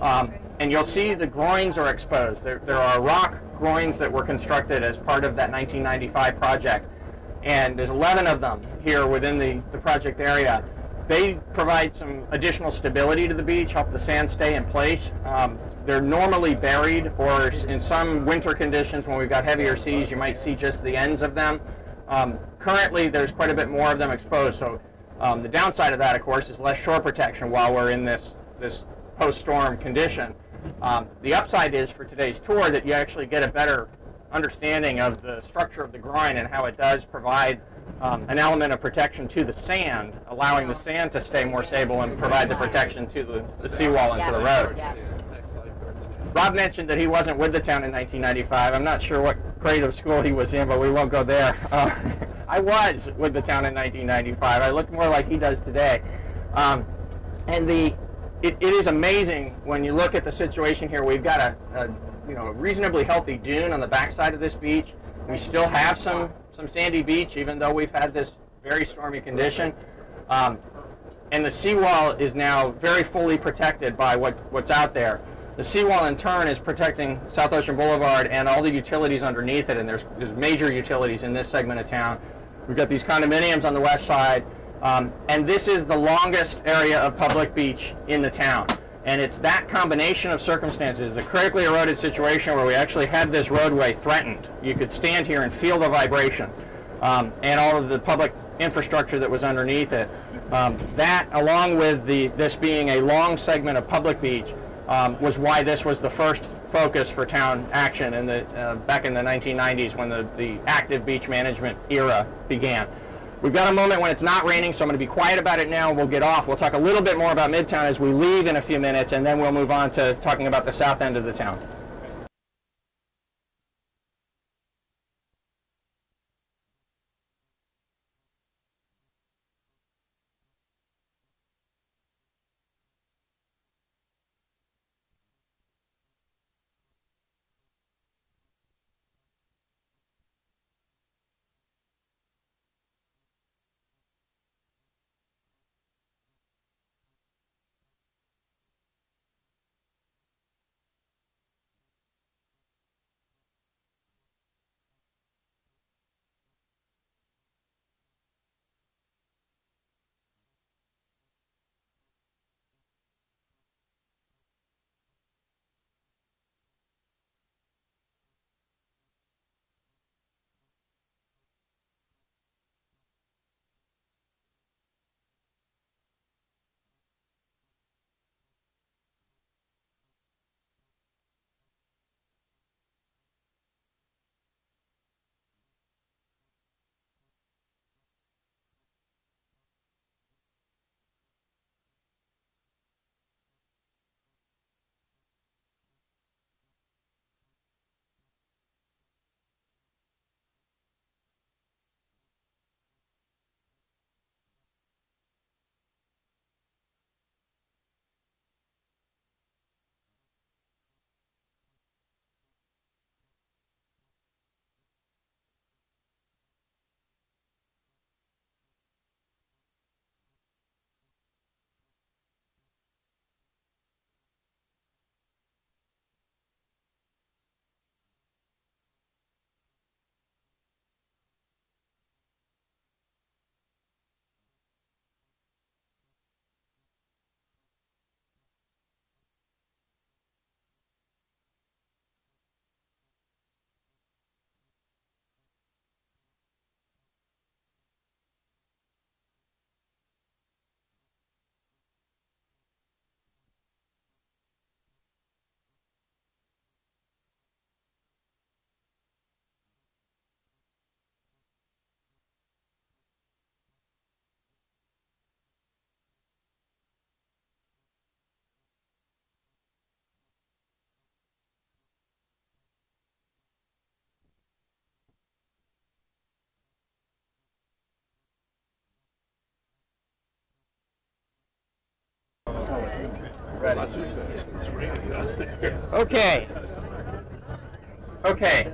And you'll see the groins are exposed. There are rock groins that were constructed as part of that 1995 project. And there's 11 of them here within the project area. They provide some additional stability to the beach, help the sand stay in place. They're normally buried, or in some winter conditions when we've got heavier seas, you might see just the ends of them. Currently, there's quite a bit more of them exposed. So the downside of that, of course, is less shore protection while we're in this post-storm condition. The upside is for today's tour that you actually get a better understanding of the structure of the groin and how it does provide an element of protection to the sand, allowing the sand to stay more stable and provide the protection to the seawall and to the road. Rob mentioned that he wasn't with the town in 1995. I'm not sure what grade of school he was in, but we won't go there. I was with the town in 1995. I look more like he does today. It is amazing when you look at the situation here. We've got a reasonably healthy dune on the backside of this beach. We still have some sandy beach, even though we've had this very stormy condition. And the seawall is now very fully protected by what's out there. The seawall, in turn, is protecting South Ocean Boulevard and all the utilities underneath it, and there's major utilities in this segment of town. We've got these condominiums on the west side, and this is the longest area of public beach in the town. And it's that combination of circumstances, the critically eroded situation where we actually had this roadway threatened. You could stand here and feel the vibration, and all of the public infrastructure that was underneath it. That, along with this being a long segment of public beach, was why this was the first focus for town action in back in the 1990s when the active beach management era began. We've got a moment when it's not raining, so I'm going to be quiet about it now. We'll get off. We'll talk a little bit more about Midtown as we leave in a few minutes, and then we'll move on to talking about the south end of the town. Okay. Okay.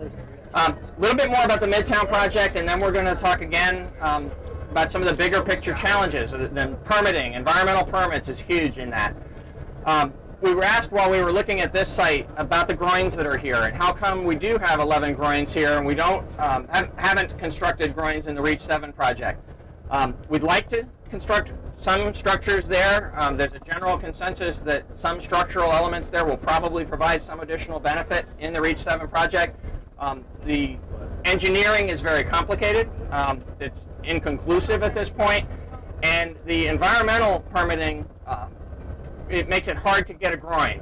A little bit more about the Midtown project, and then we're going to talk again about some of the bigger picture challenges. The permitting, environmental permits is huge in that. We were asked while we were looking at this site about the groins that are here, and how come we do have 11 groins here and we don't haven't constructed groins in the Reach 7 project. We'd like to construct some structures there. There's a general consensus that some structural elements there will probably provide some additional benefit in the Reach 7 project. The engineering is very complicated. It's inconclusive at this point, and the environmental permitting it makes it hard to get a groin.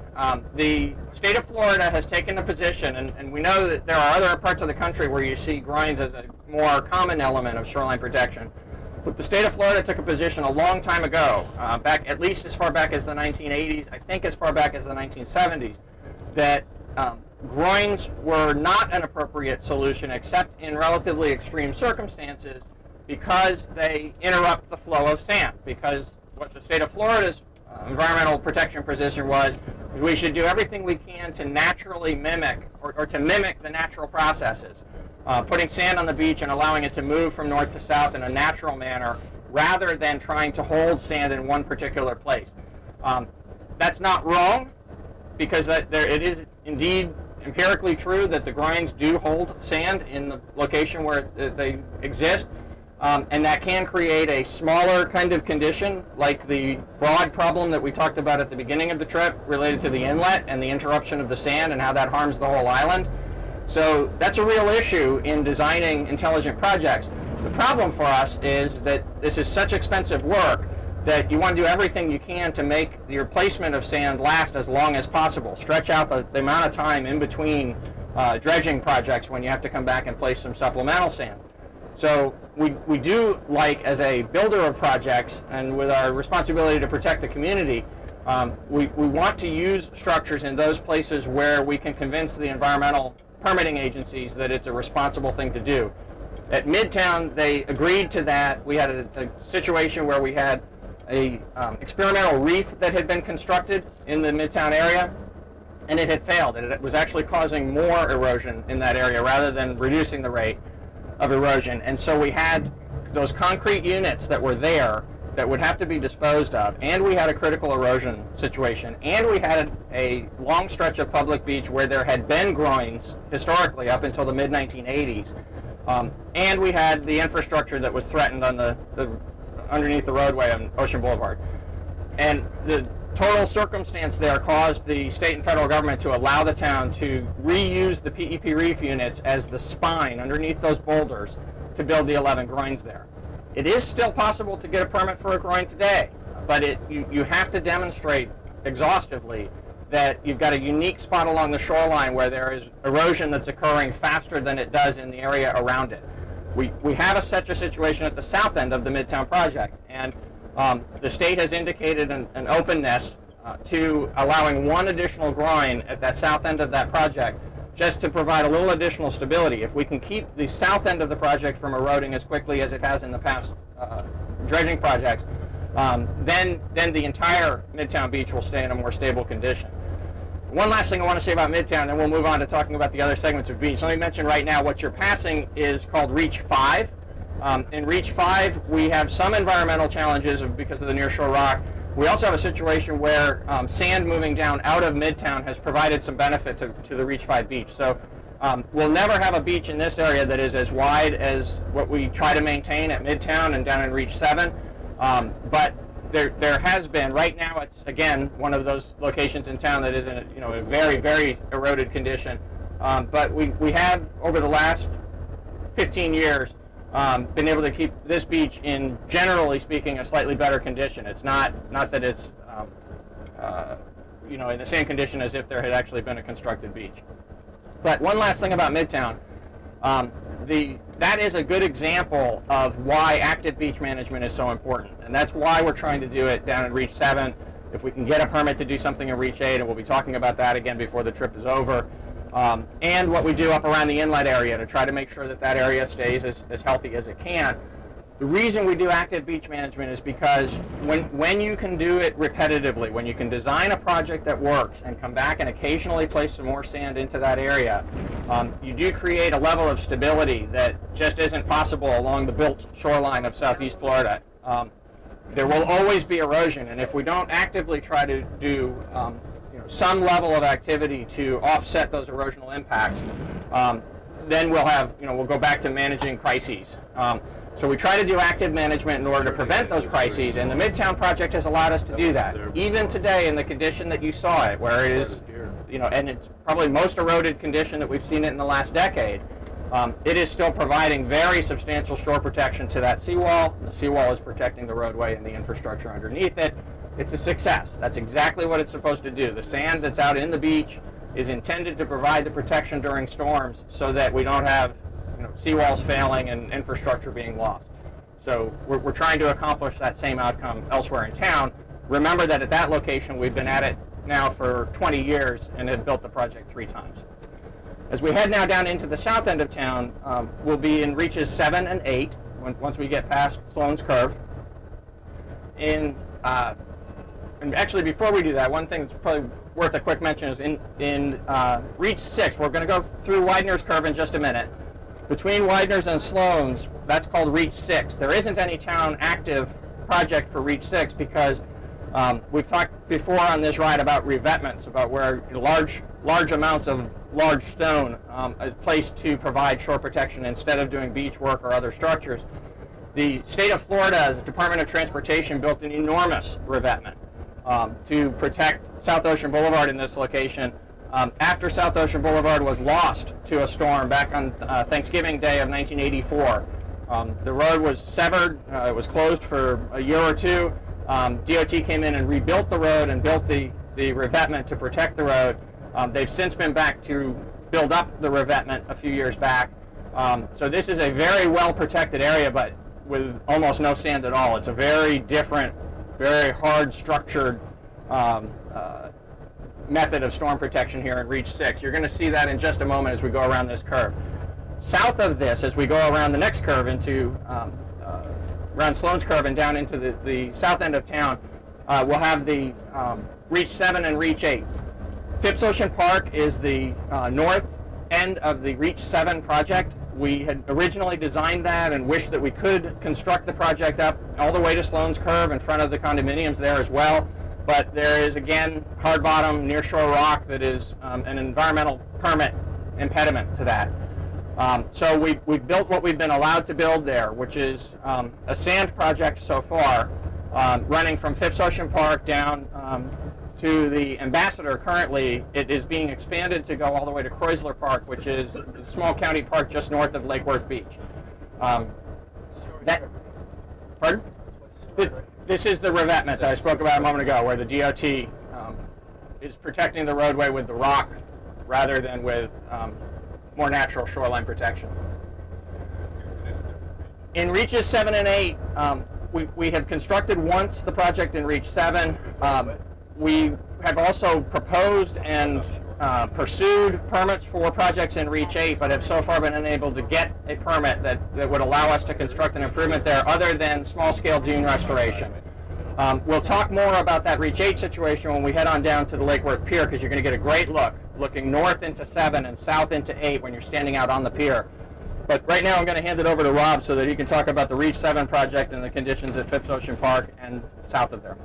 The state of Florida has taken a position, and we know that there are other parts of the country where you see groins as a more common element of shoreline protection. But the state of Florida took a position a long time ago, back at least as far back as the 1980s, I think as far back as the 1970s, that groins were not an appropriate solution except in relatively extreme circumstances because they interrupt the flow of sand. Because what the state of Florida's environmental protection position was we should do everything we can to naturally mimic or to mimic the natural processes. Putting sand on the beach and allowing it to move from north to south in a natural manner rather than trying to hold sand in one particular place. That's not wrong, because it is indeed empirically true that the groins do hold sand in the location where they exist. and that can create a smaller kind of condition, like the broad problem that we talked about at the beginning of the trip related to the inlet and the interruption of the sand and how that harms the whole island. So that's a real issue in designing intelligent projects. The problem for us is that this is such expensive work that you want to do everything you can to make your placement of sand last as long as possible. Stretch out the amount of time in between dredging projects when you have to come back and place some supplemental sand. So we do like, as a builder of projects and with our responsibility to protect the community, we want to use structures in those places where we can convince the environmental permitting agencies that it's a responsible thing to do. At Midtown, they agreed to that. We had a situation where we had a experimental reef that had been constructed in the Midtown area, and it had failed, and it was actually causing more erosion in that area rather than reducing the rate of erosion. And so we had those concrete units that were there that would have to be disposed of, and we had a critical erosion situation, and we had a long stretch of public beach where there had been groins historically up until the mid-1980s, and we had the infrastructure that was threatened on the underneath the roadway on Ocean Boulevard. And the total circumstance there caused the state and federal government to allow the town to reuse the PEP reef units as the spine underneath those boulders to build the 11 groins there. It is still possible to get a permit for a groin today, but you have to demonstrate exhaustively that you've got a unique spot along the shoreline where there is erosion that's occurring faster than it does in the area around it. We have such a situation at the south end of the Midtown project, and the state has indicated an openness to allowing one additional groin at that south end of that project, just to provide a little additional stability. If we can keep the south end of the project from eroding as quickly as it has in the past dredging projects, then the entire Midtown beach will stay in a more stable condition. One last thing I want to say about Midtown, and we'll move on to talking about the other segments of beach. Let me mention right now what you're passing is called Reach 5. In Reach 5, we have some environmental challenges because of the nearshore rock. We also have a situation where sand moving down out of Midtown has provided some benefit to the Reach 5 beach. So we'll never have a beach in this area that is as wide as what we try to maintain at Midtown and down in Reach 7. But there has been, right now it's again one of those locations in town that is in a very, very eroded condition. But we have, over the last 15 years, been able to keep this beach in, generally speaking, a slightly better condition. It's not that it's in the same condition as if there had actually been a constructed beach. But one last thing about Midtown, that is a good example of why active beach management is so important, and that's why we're trying to do it down in Reach 7. If we can get a permit to do something in Reach 8, and we'll be talking about that again before the trip is over, and what we do up around the inlet area to try to make sure that that area stays as healthy as it can. The reason we do active beach management is because when you can do it repetitively, when you can design a project that works and come back and occasionally place some more sand into that area, you do create a level of stability that just isn't possible along the built shoreline of Southeast Florida. There will always be erosion, and if we don't actively try to do some level of activity to offset those erosional impacts, then we'll go back to managing crises. So we try to do active management in order to prevent those crises, and the Midtown project has allowed us to do that. Even today, in the condition that you saw it, where it is, and it's probably most eroded condition that we've seen it in the last decade, it is still providing very substantial shore protection to that seawall. The seawall is protecting the roadway and the infrastructure underneath it. It's a success. That's exactly what it's supposed to do. The sand that's out in the beach is intended to provide the protection during storms so that we don't have seawalls failing and infrastructure being lost. So we're trying to accomplish that same outcome elsewhere in town. Remember that at that location we've been at it now for 20 years and have built the project 3 times. As we head now down into the south end of town, we'll be in Reaches 7 and 8 once we get past Sloan's Curve. And actually, before we do that, one thing that's probably worth a quick mention is in Reach 6, we're going to go through Widener's Curve in just a minute. Between Widener's and Sloan's, that's called Reach 6. There isn't any town active project for Reach 6 because we've talked before on this ride about revetments, about where large amounts of large stone is placed to provide shore protection instead of doing beach work or other structures. The state of Florida, as a Department of Transportation, built an enormous revetment to protect South Ocean Boulevard in this location. After South Ocean Boulevard was lost to a storm back on Thanksgiving Day of 1984, the road was severed. It was closed for a year or two. DOT came in and rebuilt the road and built the revetment to protect the road. They've since been back to build up the revetment a few years back. So this is a very well protected area, but with almost no sand at all. It's a very different, very hard structured method of storm protection here in Reach 6. You're going to see that in just a moment as we go around this curve. South of this, as we go around the next curve into around Sloan's Curve and down into the south end of town, we'll have the Reach 7 and Reach 8. Phipps Ocean Park is the north end of the Reach 7 project. We had originally designed that and wished that we could construct the project up all the way to Sloan's Curve in front of the condominiums there as well. But there is, again, hard bottom, near shore rock that is an environmental permit impediment to that. So we've built what we've been allowed to build there, which is a sand project so far, running from Phipps Ocean Park down to the Ambassador. Currently, it is being expanded to go all the way to Kreuzler Park, which is a small county park just north of Lake Worth Beach. Pardon? This is the revetment that I spoke about a moment ago, where the DOT is protecting the roadway with the rock rather than with more natural shoreline protection. In Reaches 7 and 8, we have constructed once the project in Reach 7. We have also proposed and pursued permits for projects in Reach 8, but have so far been unable to get a permit that would allow us to construct an improvement there other than small-scale dune restoration. We'll talk more about that Reach 8 situation when we head on down to the Lake Worth Pier, because you're going to get a great look looking north into 7 and south into 8 when you're standing out on the pier. But right now I'm going to hand it over to Rob so that he can talk about the Reach 7 project and the conditions at Phipps Ocean Park and south of there.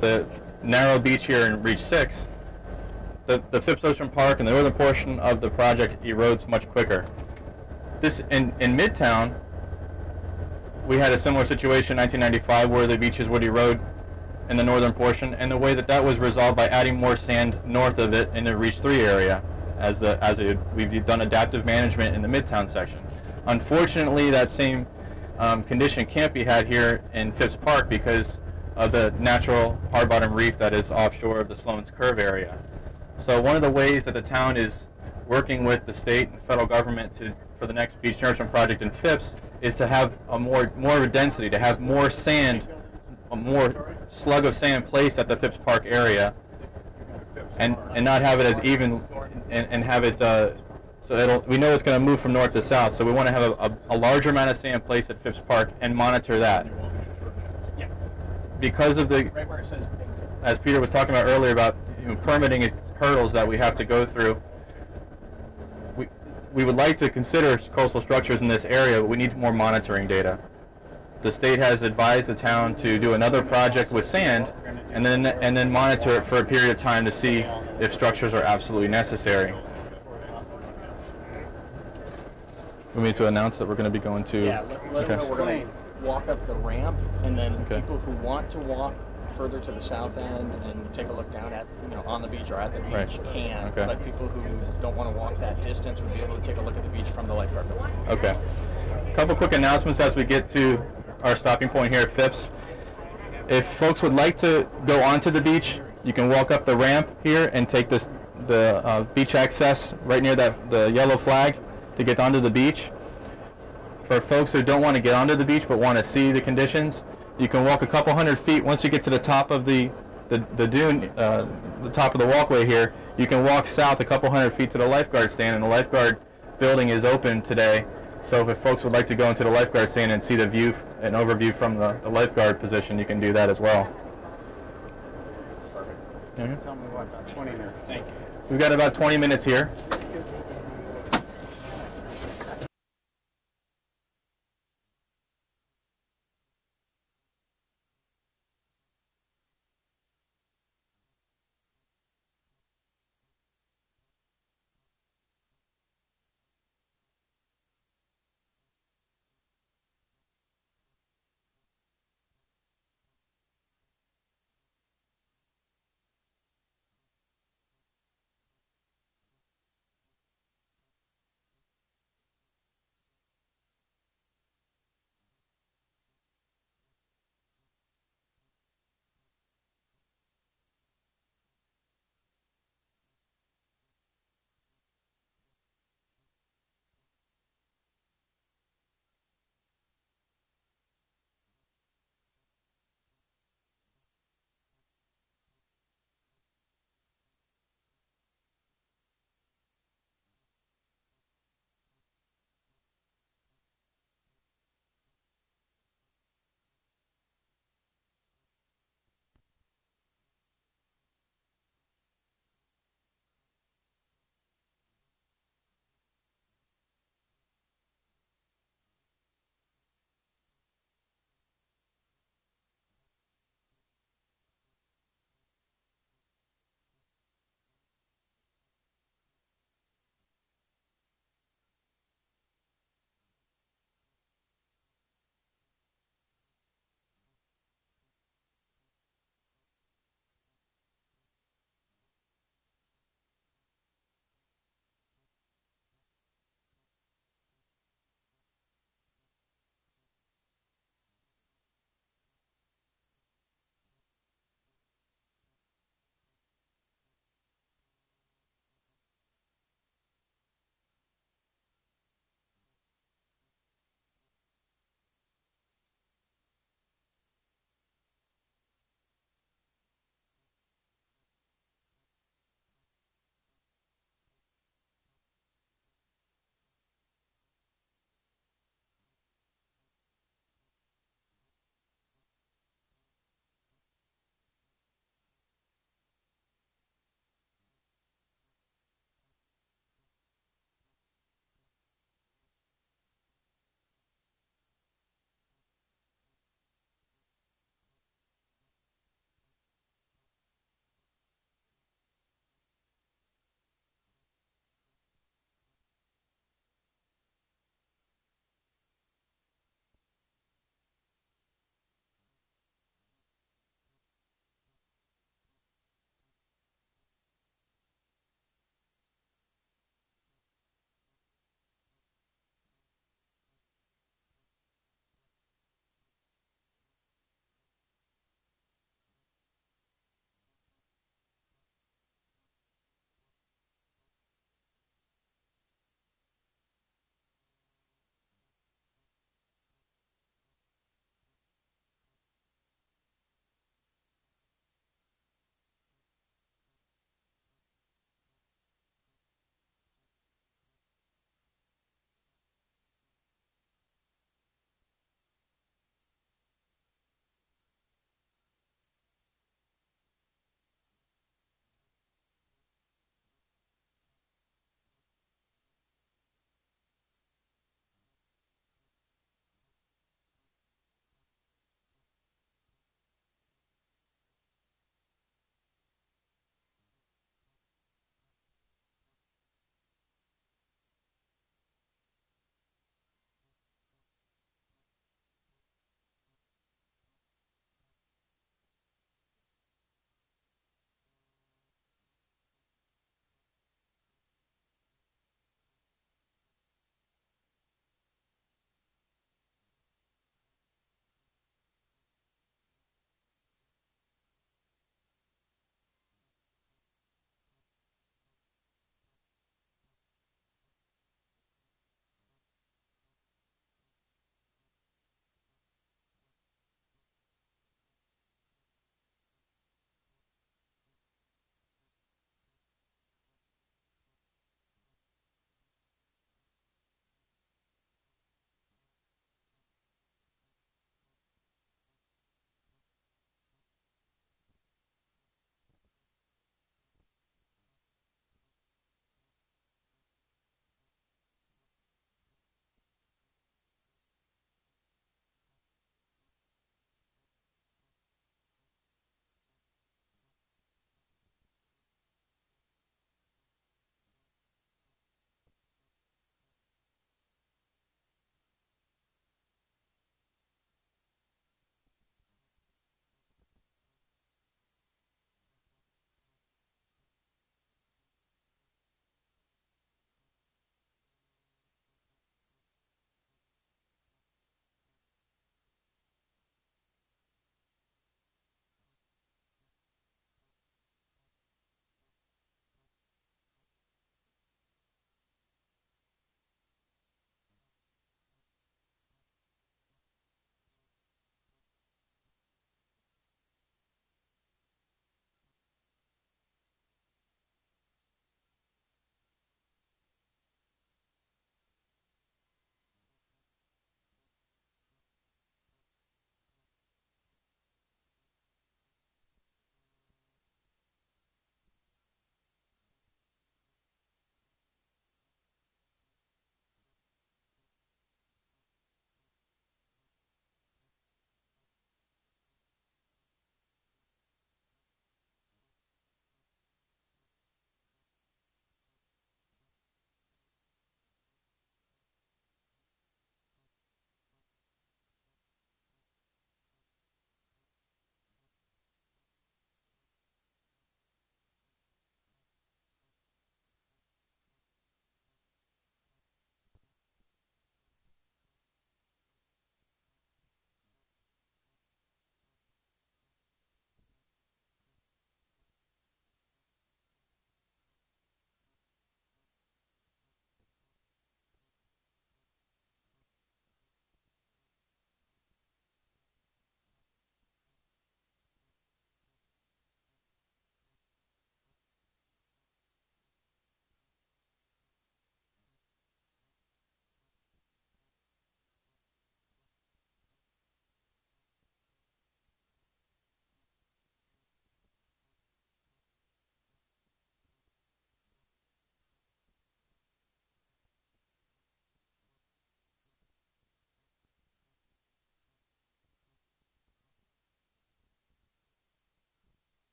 The narrow beach here in Reach 6, the Phipps Ocean Park and the northern portion of the project erodes much quicker. This in Midtown, we had a similar situation in 1995 where the beaches would erode in the northern portion, and the way that was resolved by adding more sand north of it in the Reach 3 area, we've done adaptive management in the Midtown section. Unfortunately, that same condition can't be had here in Phipps Park because of the natural hard bottom reef that is offshore of the Sloan's Curve area. So one of the ways that the town is working with the state and federal government for the next beach nourishment project in Phipps is to have more density, to have more sand, a more slug of sand placed at the Phipps Park area, and not have it as even, and have it so we know it's going to move from north to south. So we want to have a larger amount of sand placed at Phipps Park and monitor that. Because of the, as Peter was talking about earlier about permitting hurdles that we have to go through, we would like to consider coastal structures in this area, but we need more monitoring data. The state has advised the town to do another project with sand and then monitor it for a period of time to see if structures are absolutely necessary. We need to announce that we're going to be going to... Yeah, let them know we're going to walk up the ramp, and then people who want to walk further to the south end and take a look down at, on the beach or at the beach can. Okay. But people who don't want to walk that distance would be able to take a look at the beach from the lifeguard building. Okay. A couple quick announcements as we get to our stopping point here at Phipps. If folks would like to go onto the beach, you can walk up the ramp here and take the beach access right near the yellow flag to get onto the beach. For folks who don't want to get onto the beach but want to see the conditions, you can walk a couple hundred feet. Once you get to the top of the dune, the top of the walkway here, you can walk south a couple hundred feet to the lifeguard stand, and the lifeguard building is open today. So if folks would like to go into the lifeguard stand and see the view, an overview from the lifeguard position, you can do that as well. Tell me what, about 20 minutes. Thank you. We've got about 20 minutes here.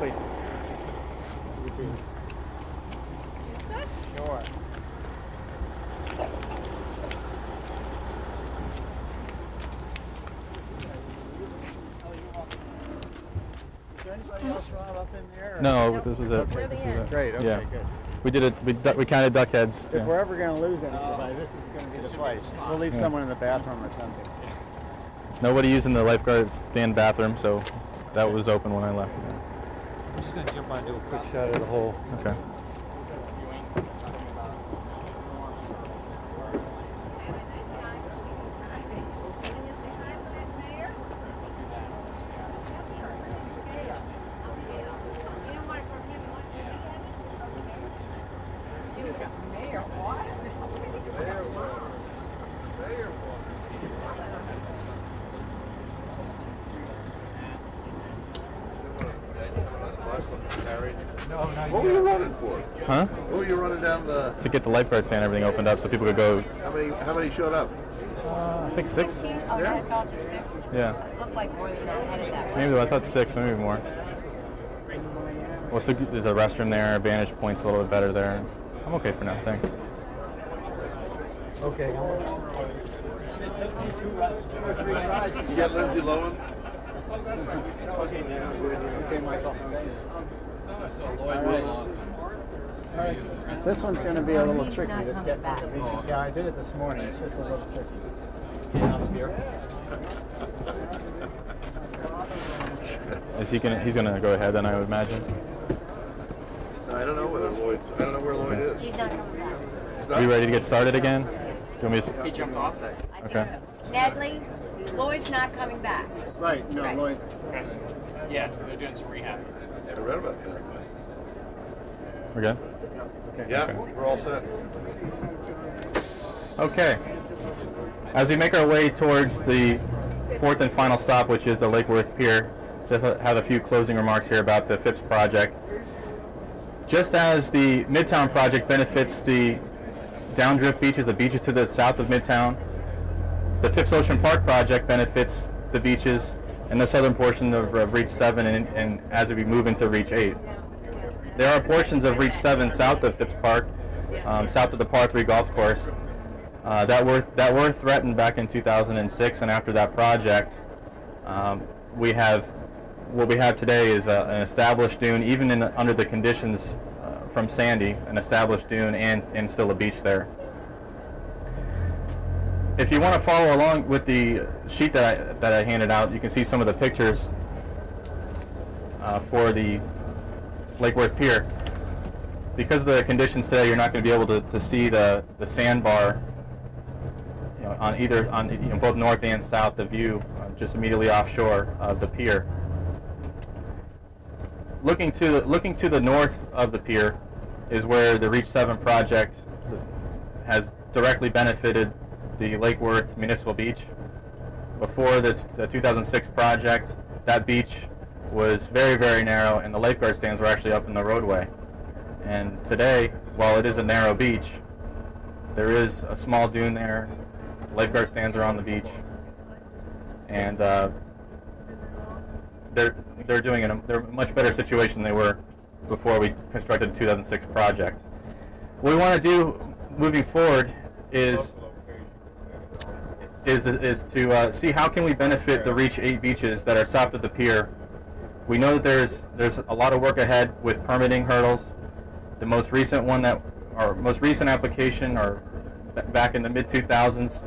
please. Sure. Is there anybody else, Rob, up in there? No, this was it. Okay, this is it. Great, okay, Yeah. good. We did it. We counted duck heads. If Yeah. we're ever going to lose anybody, this is going to be the place. We'll leave Yeah. someone in the bathroom or something. Nobody using the lifeguard stand bathroom, so that was open when I left. I'm just going to jump on and do a quick shot of the hole. Okay. What were you running for? Huh? What were you running down the? To get the lifeguard stand, everything opened up so people could go. How many showed up? I think 6. Oh, yeah, it's all just 6? Yeah. It looked like more than that headed that way. Maybe I thought 6, maybe more. Well, there's a restroom there. Vantage point's a little bit better there. I'm okay for now. Thanks. Okay. Did you get Lindsay Lohan? Okay, Michael. Thanks. All right. This one's going to be a little tricky. This yeah, I did it this morning. It's just a little tricky. Is he gonna? He's gonna go ahead then, I would imagine. I don't know whether Lloyd's. I don't know where Lloyd is. He's not coming back. Are you ready to get started again? Do you want me to? He jumped off. Okay. Nedley, Lloyd's not coming back. Right. No, Lloyd. Okay. Yes, they're doing some rehab. I read about that. We're good. Okay. Yeah, Okay. we're all set. Okay. As we make our way towards the 4th and final stop, which is the Lake Worth Pier, just have a few closing remarks here about the Phipps project. Just as the Midtown project benefits the downdrift beaches, the beaches to the south of Midtown, the Phipps Ocean Park project benefits the beaches in the southern portion of Reach 7 and as we move into Reach 8. There are portions of Reach 7 south of Phipps Park, south of the Par 3 golf course, that were threatened back in 2006, and after that project, what we have today is an established dune, even under the conditions from Sandy, an established dune and still a beach there. If you want to follow along with the sheet that I handed out, you can see some of the pictures for the Lake Worth Pier. Because of the conditions today, you're not going to be able to see the sandbar on both north and south, the view just immediately offshore of the pier. Looking to the north of the pier is where the Reach 7 project has directly benefited the Lake Worth Municipal Beach. Before the 2006 project, that beach was very, very narrow, and the lifeguard stands were actually up in the roadway. And today, while it is a narrow beach, there is a small dune there. The lifeguard stands are on the beach, and they're doing they're a much better situation than they were before we constructed the 2006 project. What we want to do moving forward is to see how can we benefit the Reach 8 beaches that are south of the pier. We know that there's a lot of work ahead with permitting hurdles. The most recent application, or back in the mid-2000s,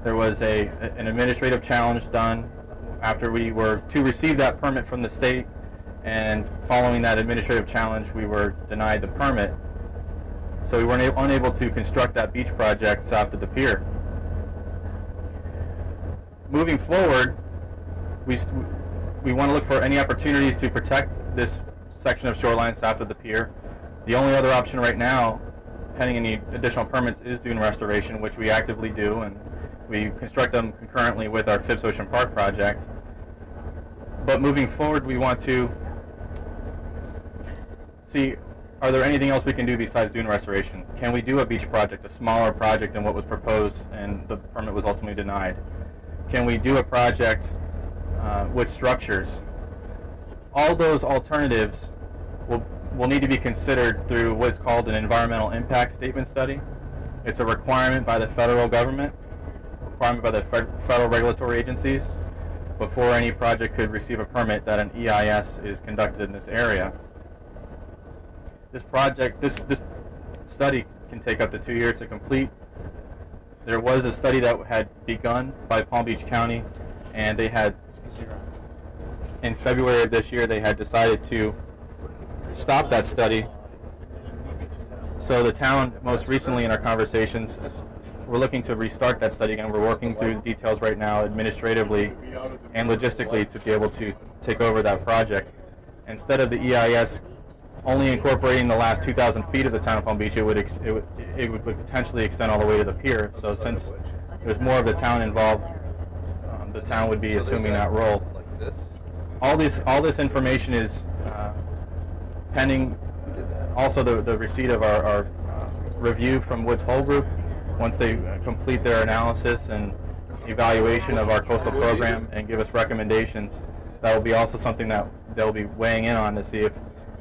there was an administrative challenge done after we were to receive that permit from the state, and following that administrative challenge, we were denied the permit. So we weren't unable to construct that beach project south of the pier. Moving forward, we want to look for any opportunities to protect this section of shoreline south of the pier. The only other option right now, pending any additional permits, is dune restoration, which we actively do, and we construct them concurrently with our Phipps Ocean Park project. But moving forward, we want to see, are there anything else we can do besides dune restoration? Can we do a beach project, a smaller project than what was proposed and the permit was ultimately denied? Can we do a project with structures? All those alternatives will need to be considered through what's called an environmental impact statement study. It's a requirement by the federal government, requirement by the federal regulatory agencies, before any project could receive a permit that an EIS is conducted in this area. This study can take up to 2 years to complete. There was a study that had begun by Palm Beach County, and they had, in February of this year, they had decided to stop that study. So the town, most recently in our conversations, we're looking to restart that study again. We're working through the details right now, administratively and logistically, to be able to take over that project. Instead of the EIS only incorporating the last 2,000 feet of the town of Palm Beach, it would potentially extend all the way to the pier. So since there's more of the town involved, the town would be assuming that role. All this information is pending also the receipt of our review from Woods Hole Group. Once they complete their analysis and evaluation of our coastal program and give us recommendations, that will be also something that they'll be weighing in on to see if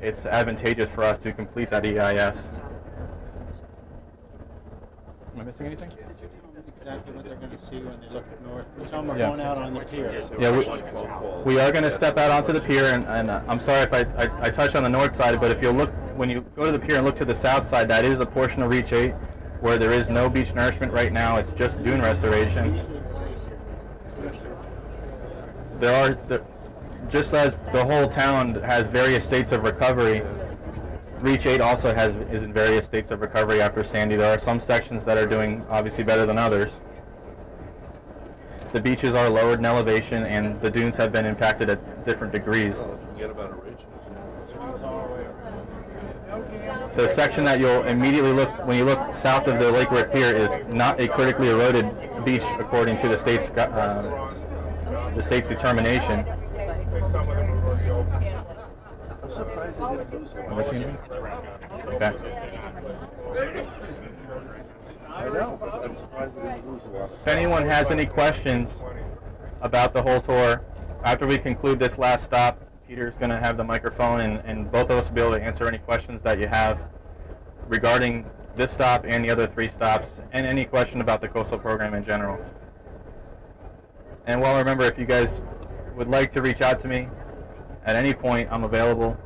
it's advantageous for us to complete that EIS. Am I missing anything? Exactly what they're going to see when they look north. Tell them we're going out on the pier. Yeah, we are going to step out onto the pier, and I'm sorry if I touched on the north side, but if you look, when you go to the pier and look to the south side, that is a portion of Reach 8 where there is no beach nourishment right now. It's just dune restoration. Just as the whole town has various states of recovery, Reach 8 also is in various states of recovery after Sandy. There are some sections that are doing obviously better than others. The beaches are lowered in elevation, and the dunes have been impacted at different degrees. The section that you'll immediately look, when you look south of the Lake Worth Pier, is not a critically eroded beach according to the state's determination. I'm surprised they didn't lose one. Ever seen it? Okay. I know, but I'm surprised they didn't lose one. If anyone has any questions about the whole tour, after we conclude this last stop, Peter's going to have the microphone, and both of us will be able to answer any questions that you have regarding this stop and the other 3 stops, and any question about the coastal program in general. And well, remember, if you guys would like to reach out to me at any point, I'm available.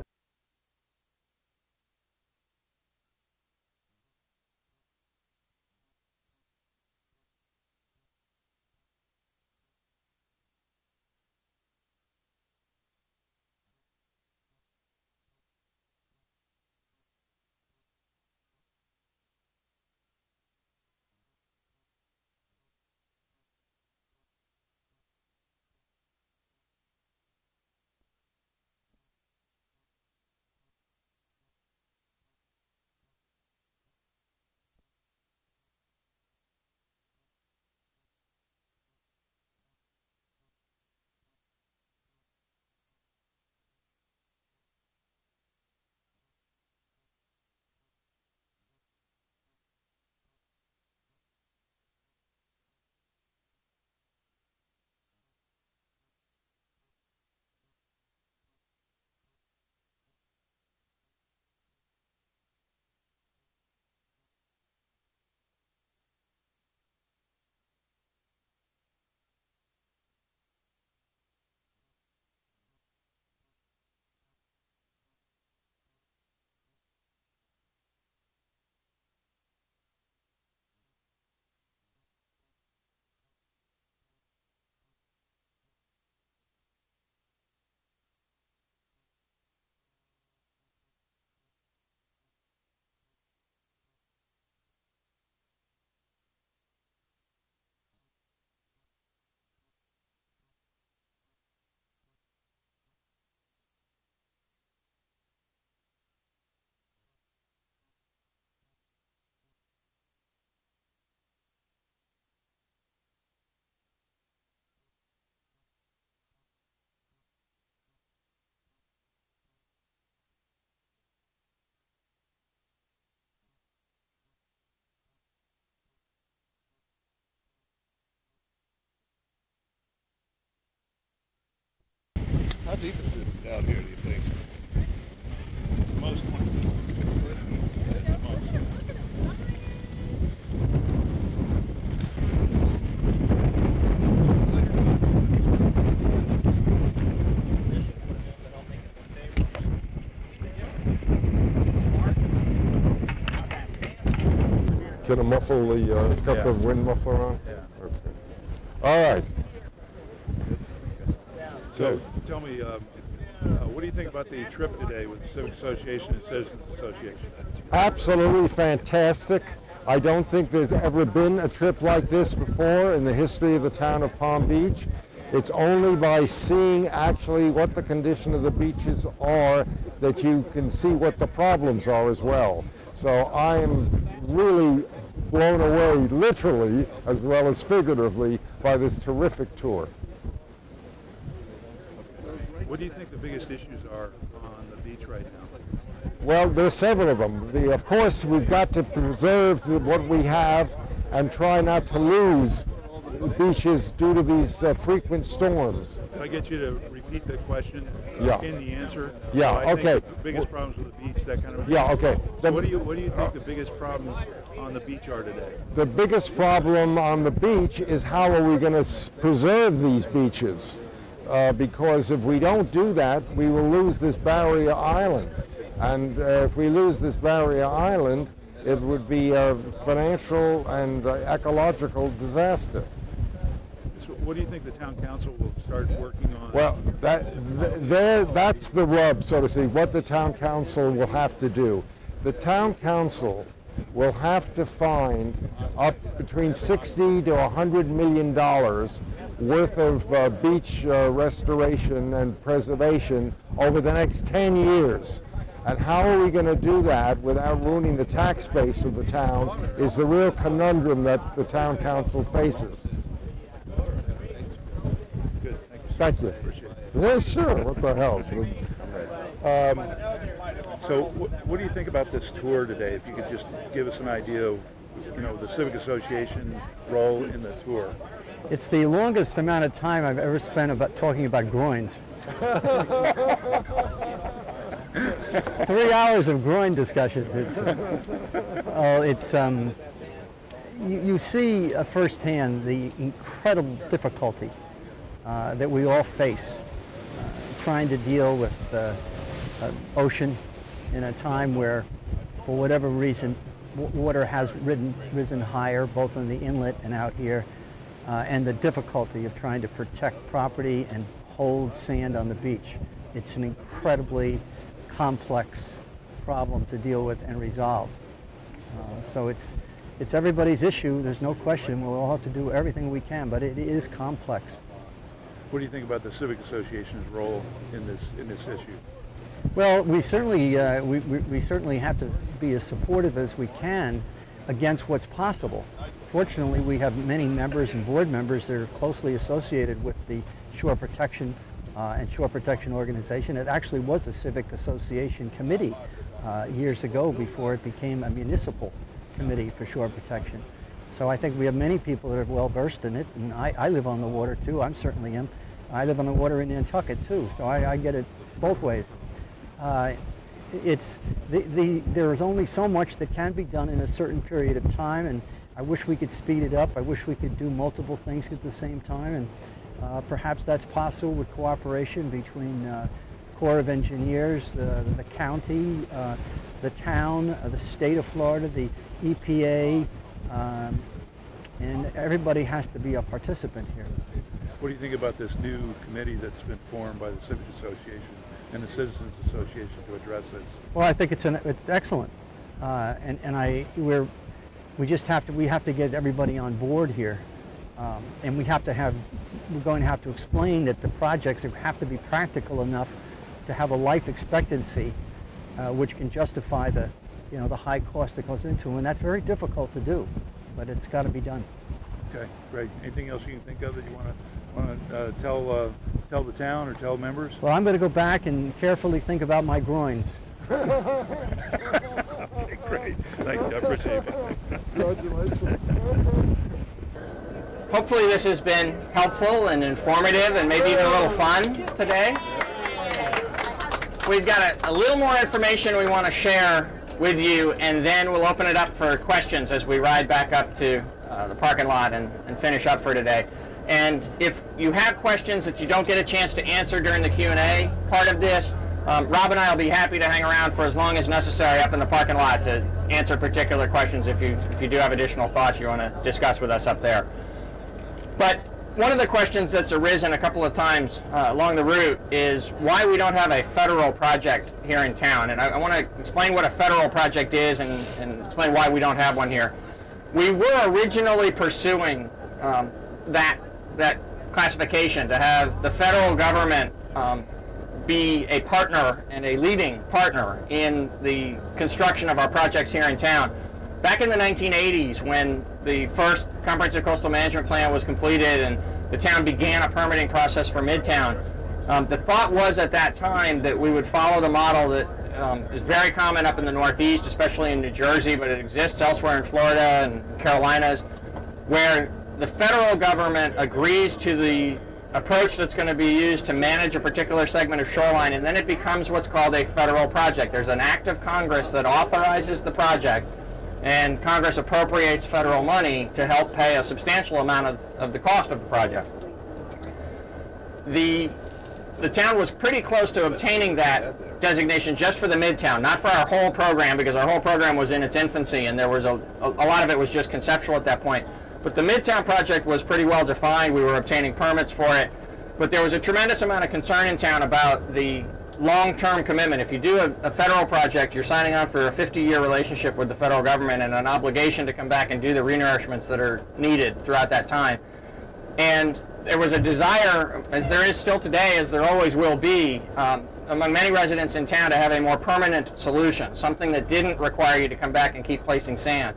How deep is it down here, do you think? Can it muffle the, it's got the wind muffler on? Yeah. Okay. All right. So tell me, what do you think about the trip today with the Civic Association and Citizens Association? Absolutely fantastic. I don't think there's ever been a trip like this before in the history of the town of Palm Beach. It's only by seeing actually what the condition of the beaches are that you can see what the problems are as well. So I am really blown away, literally as well as figuratively, by this terrific tour. What do you think the biggest issues are on the beach right now? Well, there's several of them. Of course, we've got to preserve what we have and try not to lose beaches due to these frequent storms. Can I get you to repeat the question Yeah. in the answer? Yeah, So I okay. think the biggest problems with the beach, that kind of. Yeah, okay. So what do you think the biggest problems on the beach are today? The biggest problem on the beach is how are we going to preserve these beaches? Because if we don't do that, we will lose this barrier island. And if we lose this barrier island, it would be a financial and ecological disaster. So what do you think the town council will start working on? Well, that's the rub, so to speak, what the town council will have to do. The town council will have to find up between $60 to $100 million worth of beach restoration and preservation over the next 10 years. And how are we going to do that without ruining the tax base of the town is the real conundrum that the town council faces. Good, thank you. Appreciate it. Yeah, sure, what the hell. So what do you think about this tour today? If you could just give us an idea of, the Civic Association role in the tour. It's the longest amount of time I've ever spent talking about groins. 3 hours of groin discussion. You see firsthand the incredible difficulty that we all face trying to deal with the ocean in a time where, for whatever reason, water has risen higher, both in the inlet and out here, and the difficulty of trying to protect property and hold sand on the beach. It's an incredibly complex problem to deal with and resolve. So it's everybody's issue, there's no question. We'll all have to do everything we can, but it is complex. What do you think about the Civic Association's role in this issue? Well, we certainly have to be as supportive as we can against what's possible. Fortunately, we have many members and board members that are closely associated with the Shore Protection and Shore Protection Organization. It actually was a Civic Association committee years ago before it became a municipal committee for shore protection. So I think we have many people that are well versed in it, and I live on the water too. I certainly am. I live on the water in Nantucket too, so I get it both ways. There is only so much that can be done in a certain period of time, and I wish we could speed it up. I wish we could do multiple things at the same time, and perhaps that's possible with cooperation between Corps of Engineers, the county, the town, the state of Florida, the EPA, and everybody has to be a participant here. What do you think about this new committee that's been formed by the Civic Association and the Citizens Association to address this? Well, I think it's excellent, we have to get everybody on board here, and we're going to have to explain that the projects have to be practical enough to have a life expectancy which can justify the high cost that goes into them, and that's very difficult to do, but it's got to be done. Okay, great. Anything else you can think of that you want to tell the town or tell members? Well, I'm going to go back and carefully think about my groins. Okay, great. Thank you. I appreciate it. Congratulations. Hopefully this has been helpful and informative and maybe even a little fun today. We've got a little more information we want to share with you, and then we'll open it up for questions as we ride back up to the parking lot and finish up for today. And if you have questions that you don't get a chance to answer during the Q&A part of this, Rob and I will be happy to hang around for as long as necessary up in the parking lot to answer particular questions if you do have additional thoughts you want to discuss with us up there. But one of the questions that's arisen a couple of times along the route is why we don't have a federal project here in town. And I want to explain what a federal project is and explain why we don't have one here. We were originally pursuing that classification, to have the federal government be a partner and a leading partner in the construction of our projects here in town. Back in the 1980s, when the first Comprehensive Coastal Management Plan was completed and the town began a permitting process for Midtown, the thought was at that time that we would follow the model that is very common up in the Northeast, especially in New Jersey, but it exists elsewhere in Florida and Carolinas, where the federal government agrees to the approach that's going to be used to manage a particular segment of shoreline, and then it becomes what's called a federal project. There's an act of Congress that authorizes the project, and Congress appropriates federal money to help pay a substantial amount of the cost of the project. The town was pretty close to obtaining that designation just for the Midtown, not for our whole program, because our whole program was in its infancy and there was a lot of it was just conceptual at that point. But the Midtown project was pretty well defined. We were obtaining permits for it. But there was a tremendous amount of concern in town about the long-term commitment. If you do a federal project, you're signing on for a 50-year relationship with the federal government and an obligation to come back and do the renourishments that are needed throughout that time. And there was a desire, as there is still today, as there always will be, among many residents in town to have a more permanent solution, something that didn't require you to come back and keep placing sand.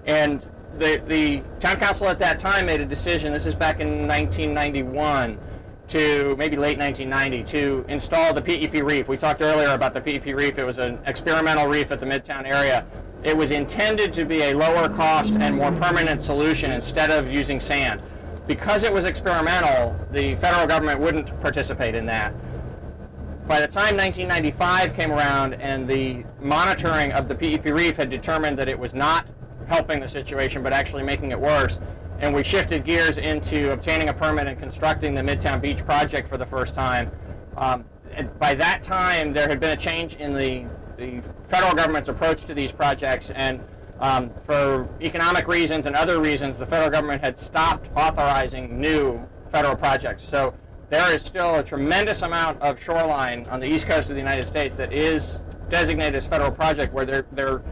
And the town council at that time made a decision, this is back in 1991, to maybe late 1990, to install the PEP reef. We talked earlier about the PEP reef. It was an experimental reef at the Midtown area. It was intended to be a lower cost and more permanent solution instead of using sand. Because it was experimental, the federal government wouldn't participate in that. By the time 1995 came around and the monitoring of the PEP reef had determined that it was not helping the situation but actually making it worse, and we shifted gears into obtaining a permit and constructing the Midtown Beach project for the first time. And by that time, there had been a change in the federal government's approach to these projects, and for economic reasons and other reasons, the federal government had stopped authorizing new federal projects. So there is still a tremendous amount of shoreline on the east coast of the United States that is designated as federal project, where they're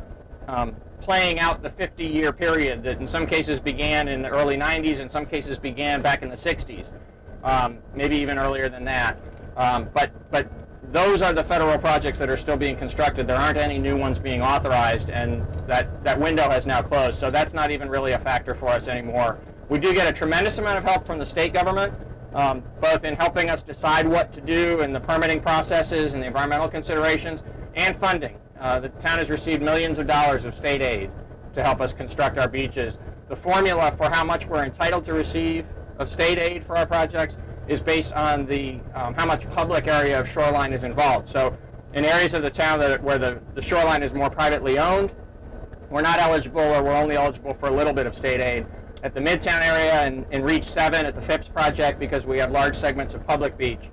playing out the 50-year period that in some cases began in the early 90s, in some cases began back in the 60s, maybe even earlier than that. But those are the federal projects that are still being constructed. There aren't any new ones being authorized, and that window has now closed, so that's not even really a factor for us anymore. We do get a tremendous amount of help from the state government, both in helping us decide what to do in the permitting processes and the environmental considerations, and funding. The town has received millions of dollars of state aid to help us construct our beaches. The formula for how much we're entitled to receive of state aid for our projects is based on the how much public area of shoreline is involved. So in areas of the town where the shoreline is more privately owned, we're not eligible, or we're only eligible for a little bit of state aid. At the Midtown area and in Reach 7 at the Phipps project, because we have large segments of public beach,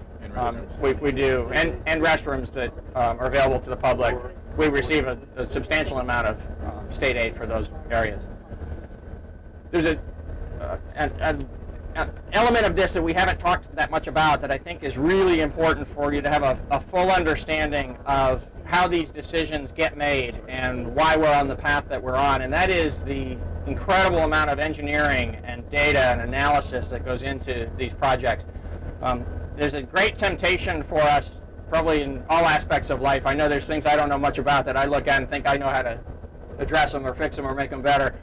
we do, and restrooms that are available to the public. We receive a substantial amount of state aid for those areas. There's an element of this that we haven't talked that much about that I think is really important for you to have a full understanding of how these decisions get made and why we're on the path that we're on, and that is the incredible amount of engineering and data and analysis that goes into these projects. There's a great temptation for us, probably in all aspects of life. I know there's things I don't know much about that I look at and think I know how to address them or fix them or make them better.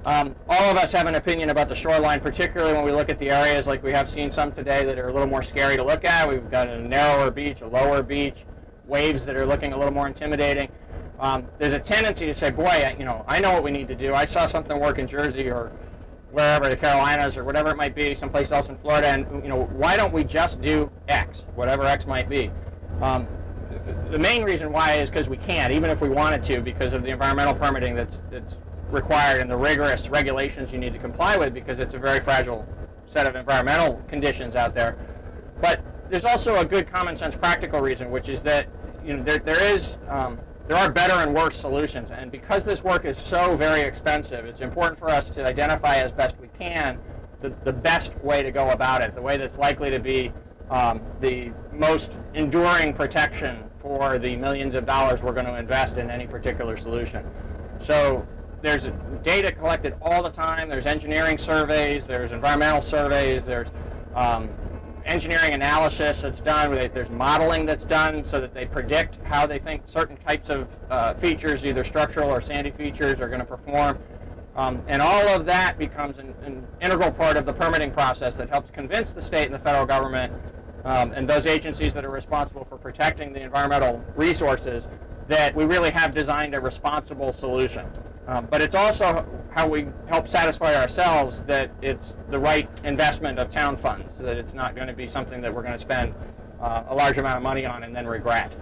All of us have an opinion about the shoreline, particularly when we look at the areas like we have seen some today that are a little more scary to look at. We've got a narrower beach, a lower beach, waves that are looking a little more intimidating. There's a tendency to say, boy, I know what we need to do. I saw something work in Jersey or wherever, the Carolinas or whatever it might be, someplace else in Florida, and why don't we just do X, whatever X might be? The main reason why is because we can't, even if we wanted to, because of the environmental permitting that's required and the rigorous regulations you need to comply with, because it's a very fragile set of environmental conditions out there. But there's also a good common sense practical reason, which is that there are better and worse solutions, and because this work is so very expensive, it's important for us to identify as best we can the best way to go about it, the way that's likely to be the most enduring protection for the millions of dollars we're going to invest in any particular solution. So there's data collected all the time. There's engineering surveys, there's environmental surveys, there's engineering analysis that's done, there's modeling that's done so that they predict how they think certain types of features, either structural or sandy features, are going to perform. And all of that becomes an integral part of the permitting process that helps convince the state and the federal government and those agencies that are responsible for protecting the environmental resources that we really have designed a responsible solution. But it's also how we help satisfy ourselves that it's the right investment of town funds, that it's not going to be something that we're going to spend a large amount of money on and then regret.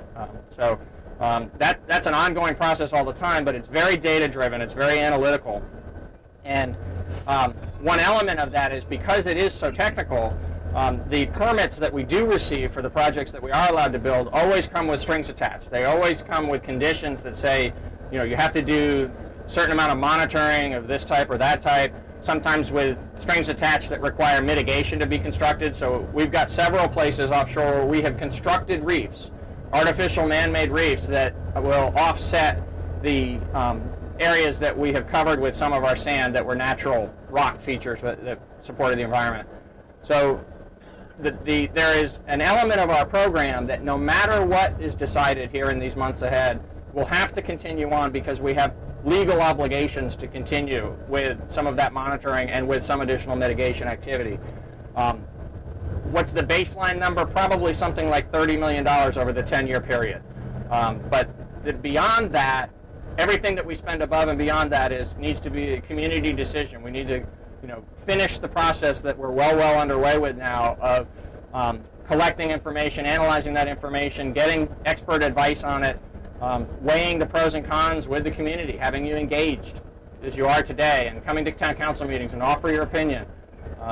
That's an ongoing process all the time, but it's very data-driven, it's very analytical. And one element of that is because it is so technical, the permits that we do receive for the projects that we are allowed to build always come with strings attached. They always come with conditions that say, you know, you have to do a certain amount of monitoring of this type or that type, sometimes with strings attached that require mitigation to be constructed. So we've got several places offshore where we have constructed reefs, artificial man-made reefs that will offset the areas that we have covered with some of our sand that were natural rock features that supported the environment. So there is an element of our program that no matter what is decided here in these months ahead, we'll have to continue on because we have legal obligations to continue with some of that monitoring and with some additional mitigation activity. What's the baseline number? Probably something like $30 million over the 10-year period. But beyond that, everything that we spend above and beyond that needs to be a community decision. We need to, finish the process that we're well underway with now of collecting information, analyzing that information, getting expert advice on it, weighing the pros and cons with the community, having you engaged as you are today, and coming to town council meetings and offer your opinion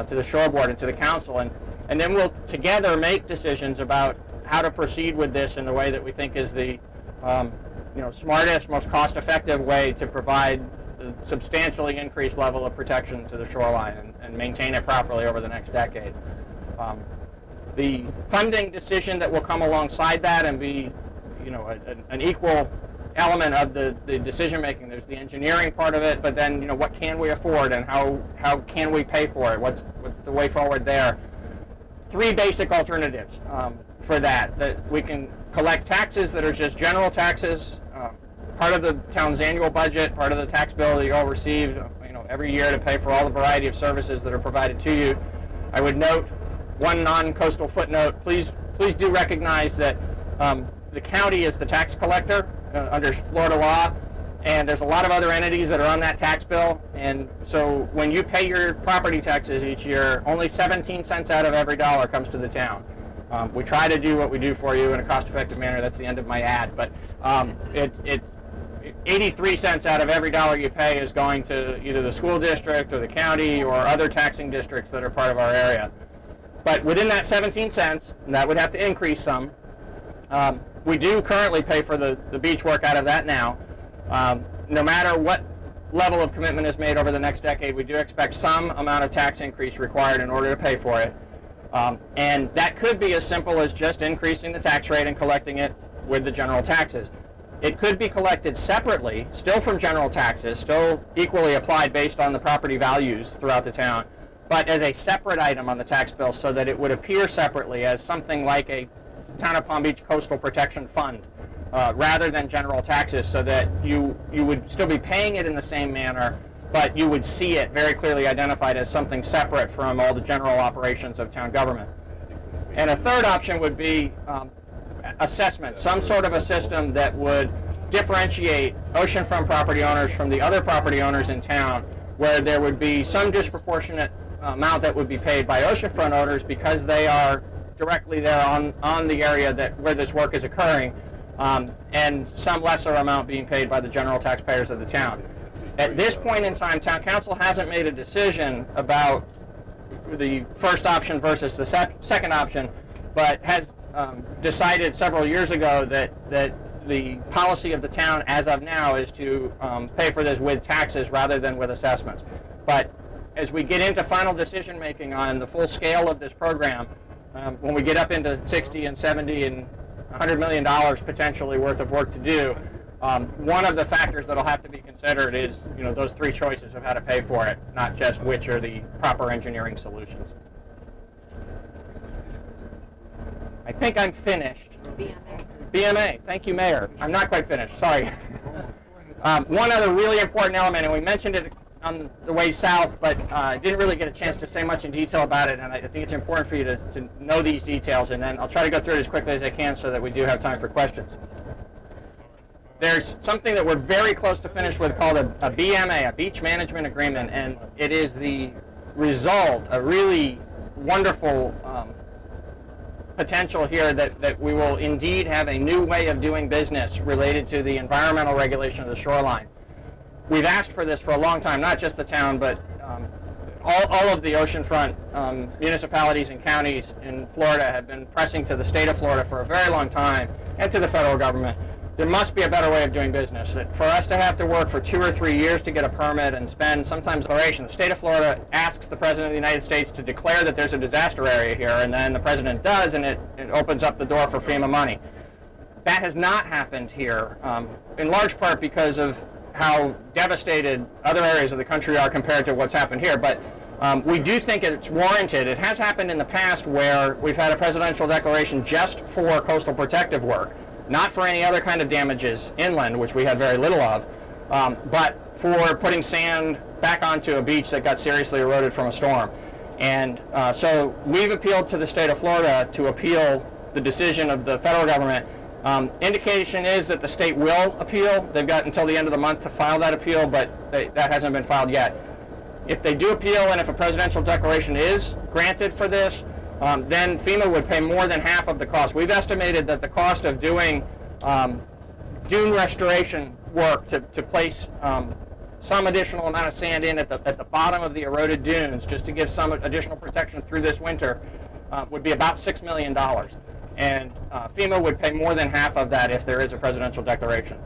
to the shore board and to the council, and then we'll together make decisions about how to proceed with this in the way that we think is the smartest, most cost-effective way to provide a substantially increased level of protection to the shoreline and maintain it properly over the next decade. The funding decision that will come alongside that and be an equal element of the decision making. There's the engineering part of it, but then what can we afford and how can we pay for it? What's the way forward there? Three basic alternatives for that we can collect taxes that are just general taxes, part of the town's annual budget, part of the tax bill that you all receive every year to pay for all the variety of services that are provided to you. I would note one non-coastal footnote. Please do recognize that the county is the tax collector under Florida law, and there's a lot of other entities that are on that tax bill, and so when you pay your property taxes each year, only 17 cents out of every dollar comes to the town. We try to do what we do for you in a cost-effective manner. That's the end of my ad, but 83 cents out of every dollar you pay is going to either the school district or the county or other taxing districts that are part of our area. But within that 17 cents, and that would have to increase some, we do currently pay for the beach work out of that now. No matter what level of commitment is made over the next decade, we do expect some amount of tax increase required in order to pay for it. And that could be as simple as just increasing the tax rate and collecting it with the general taxes. It could be collected separately, still from general taxes, still equally applied based on the property values throughout the town, but as a separate item on the tax bill so that it would appear separately as something like a Town of Palm Beach Coastal Protection Fund rather than general taxes, so that you would still be paying it in the same manner, but you would see it very clearly identified as something separate from all the general operations of town government. And a third option would be assessment, some sort of a system that would differentiate oceanfront property owners from the other property owners in town, where there would be some disproportionate amount that would be paid by oceanfront owners because they are directly there on the area where this work is occurring, and some lesser amount being paid by the general taxpayers of the town. At this point in time, town council hasn't made a decision about the first option versus the second option, but has decided several years ago that the policy of the town as of now is to pay for this with taxes rather than with assessments. But as we get into final decision making on the full scale of this program, when we get up into 60 and 70 and $100 million potentially worth of work to do, one of the factors that will have to be considered is, those three choices of how to pay for it, not just which are the proper engineering solutions. I think I'm finished. BMA. Thank you, Mayor. I'm not quite finished. Sorry. One other really important element, and we mentioned it on the way south, but I didn't really get a chance to say much in detail about it, and I think it's important for you to know these details, and then I'll try to go through it as quickly as I can so that we do have time for questions. There's something that we're very close to finish with called a BMA, a Beach Management Agreement, and it is the result, a really wonderful potential here that we will indeed have a new way of doing business related to the environmental regulation of the shoreline. We've asked for this for a long time, not just the town, but all of the oceanfront municipalities and counties in Florida have been pressing to the state of Florida for a very long time, and to the federal government. There must be a better way of doing business. That for us to have to work for 2 or 3 years to get a permit and spend sometimes duration, the state of Florida asks the President of the United States to declare that there's a disaster area here, and then the President does, and it opens up the door for FEMA money. That has not happened here, in large part because of how devastated other areas of the country are compared to what's happened here. But we do think it's warranted. It has happened in the past where we've had a presidential declaration just for coastal protective work, not for any other kind of damages inland, which we had very little of, but for putting sand back onto a beach that got seriously eroded from a storm. And so we've appealed to the state of Florida to appeal the decision of the federal government. Indication is that the state will appeal. They've got until the end of the month to file that appeal, but that hasn't been filed yet. If they do appeal, and if a presidential declaration is granted for this, then FEMA would pay more than half of the cost. We've estimated that the cost of doing dune restoration work to place some additional amount of sand in at the bottom of the eroded dunes, just to give some additional protection through this winter, would be about $6 million. And FEMA would pay more than half of that if there is a presidential declaration.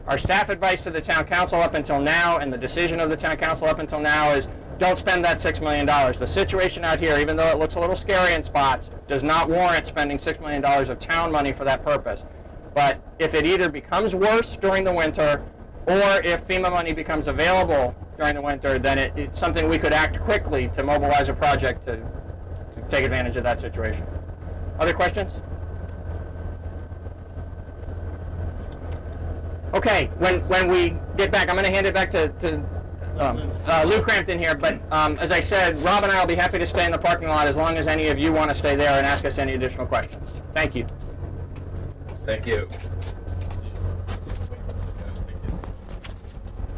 Our staff advice to the town council up until now, and the decision of the town council up until now, is don't spend that $6 million. The situation out here, even though it looks a little scary in spots, does not warrant spending $6 million of town money for that purpose. But if it either becomes worse during the winter, or if FEMA money becomes available during the winter, then it's something we could act quickly to mobilize a project to take advantage of that situation. Other questions? Okay, when we get back, I'm going to hand it back to Lou Crampton here, but as I said, Rob and I will be happy to stay in the parking lot as long as any of you want to stay there and ask us any additional questions. Thank you. Thank you.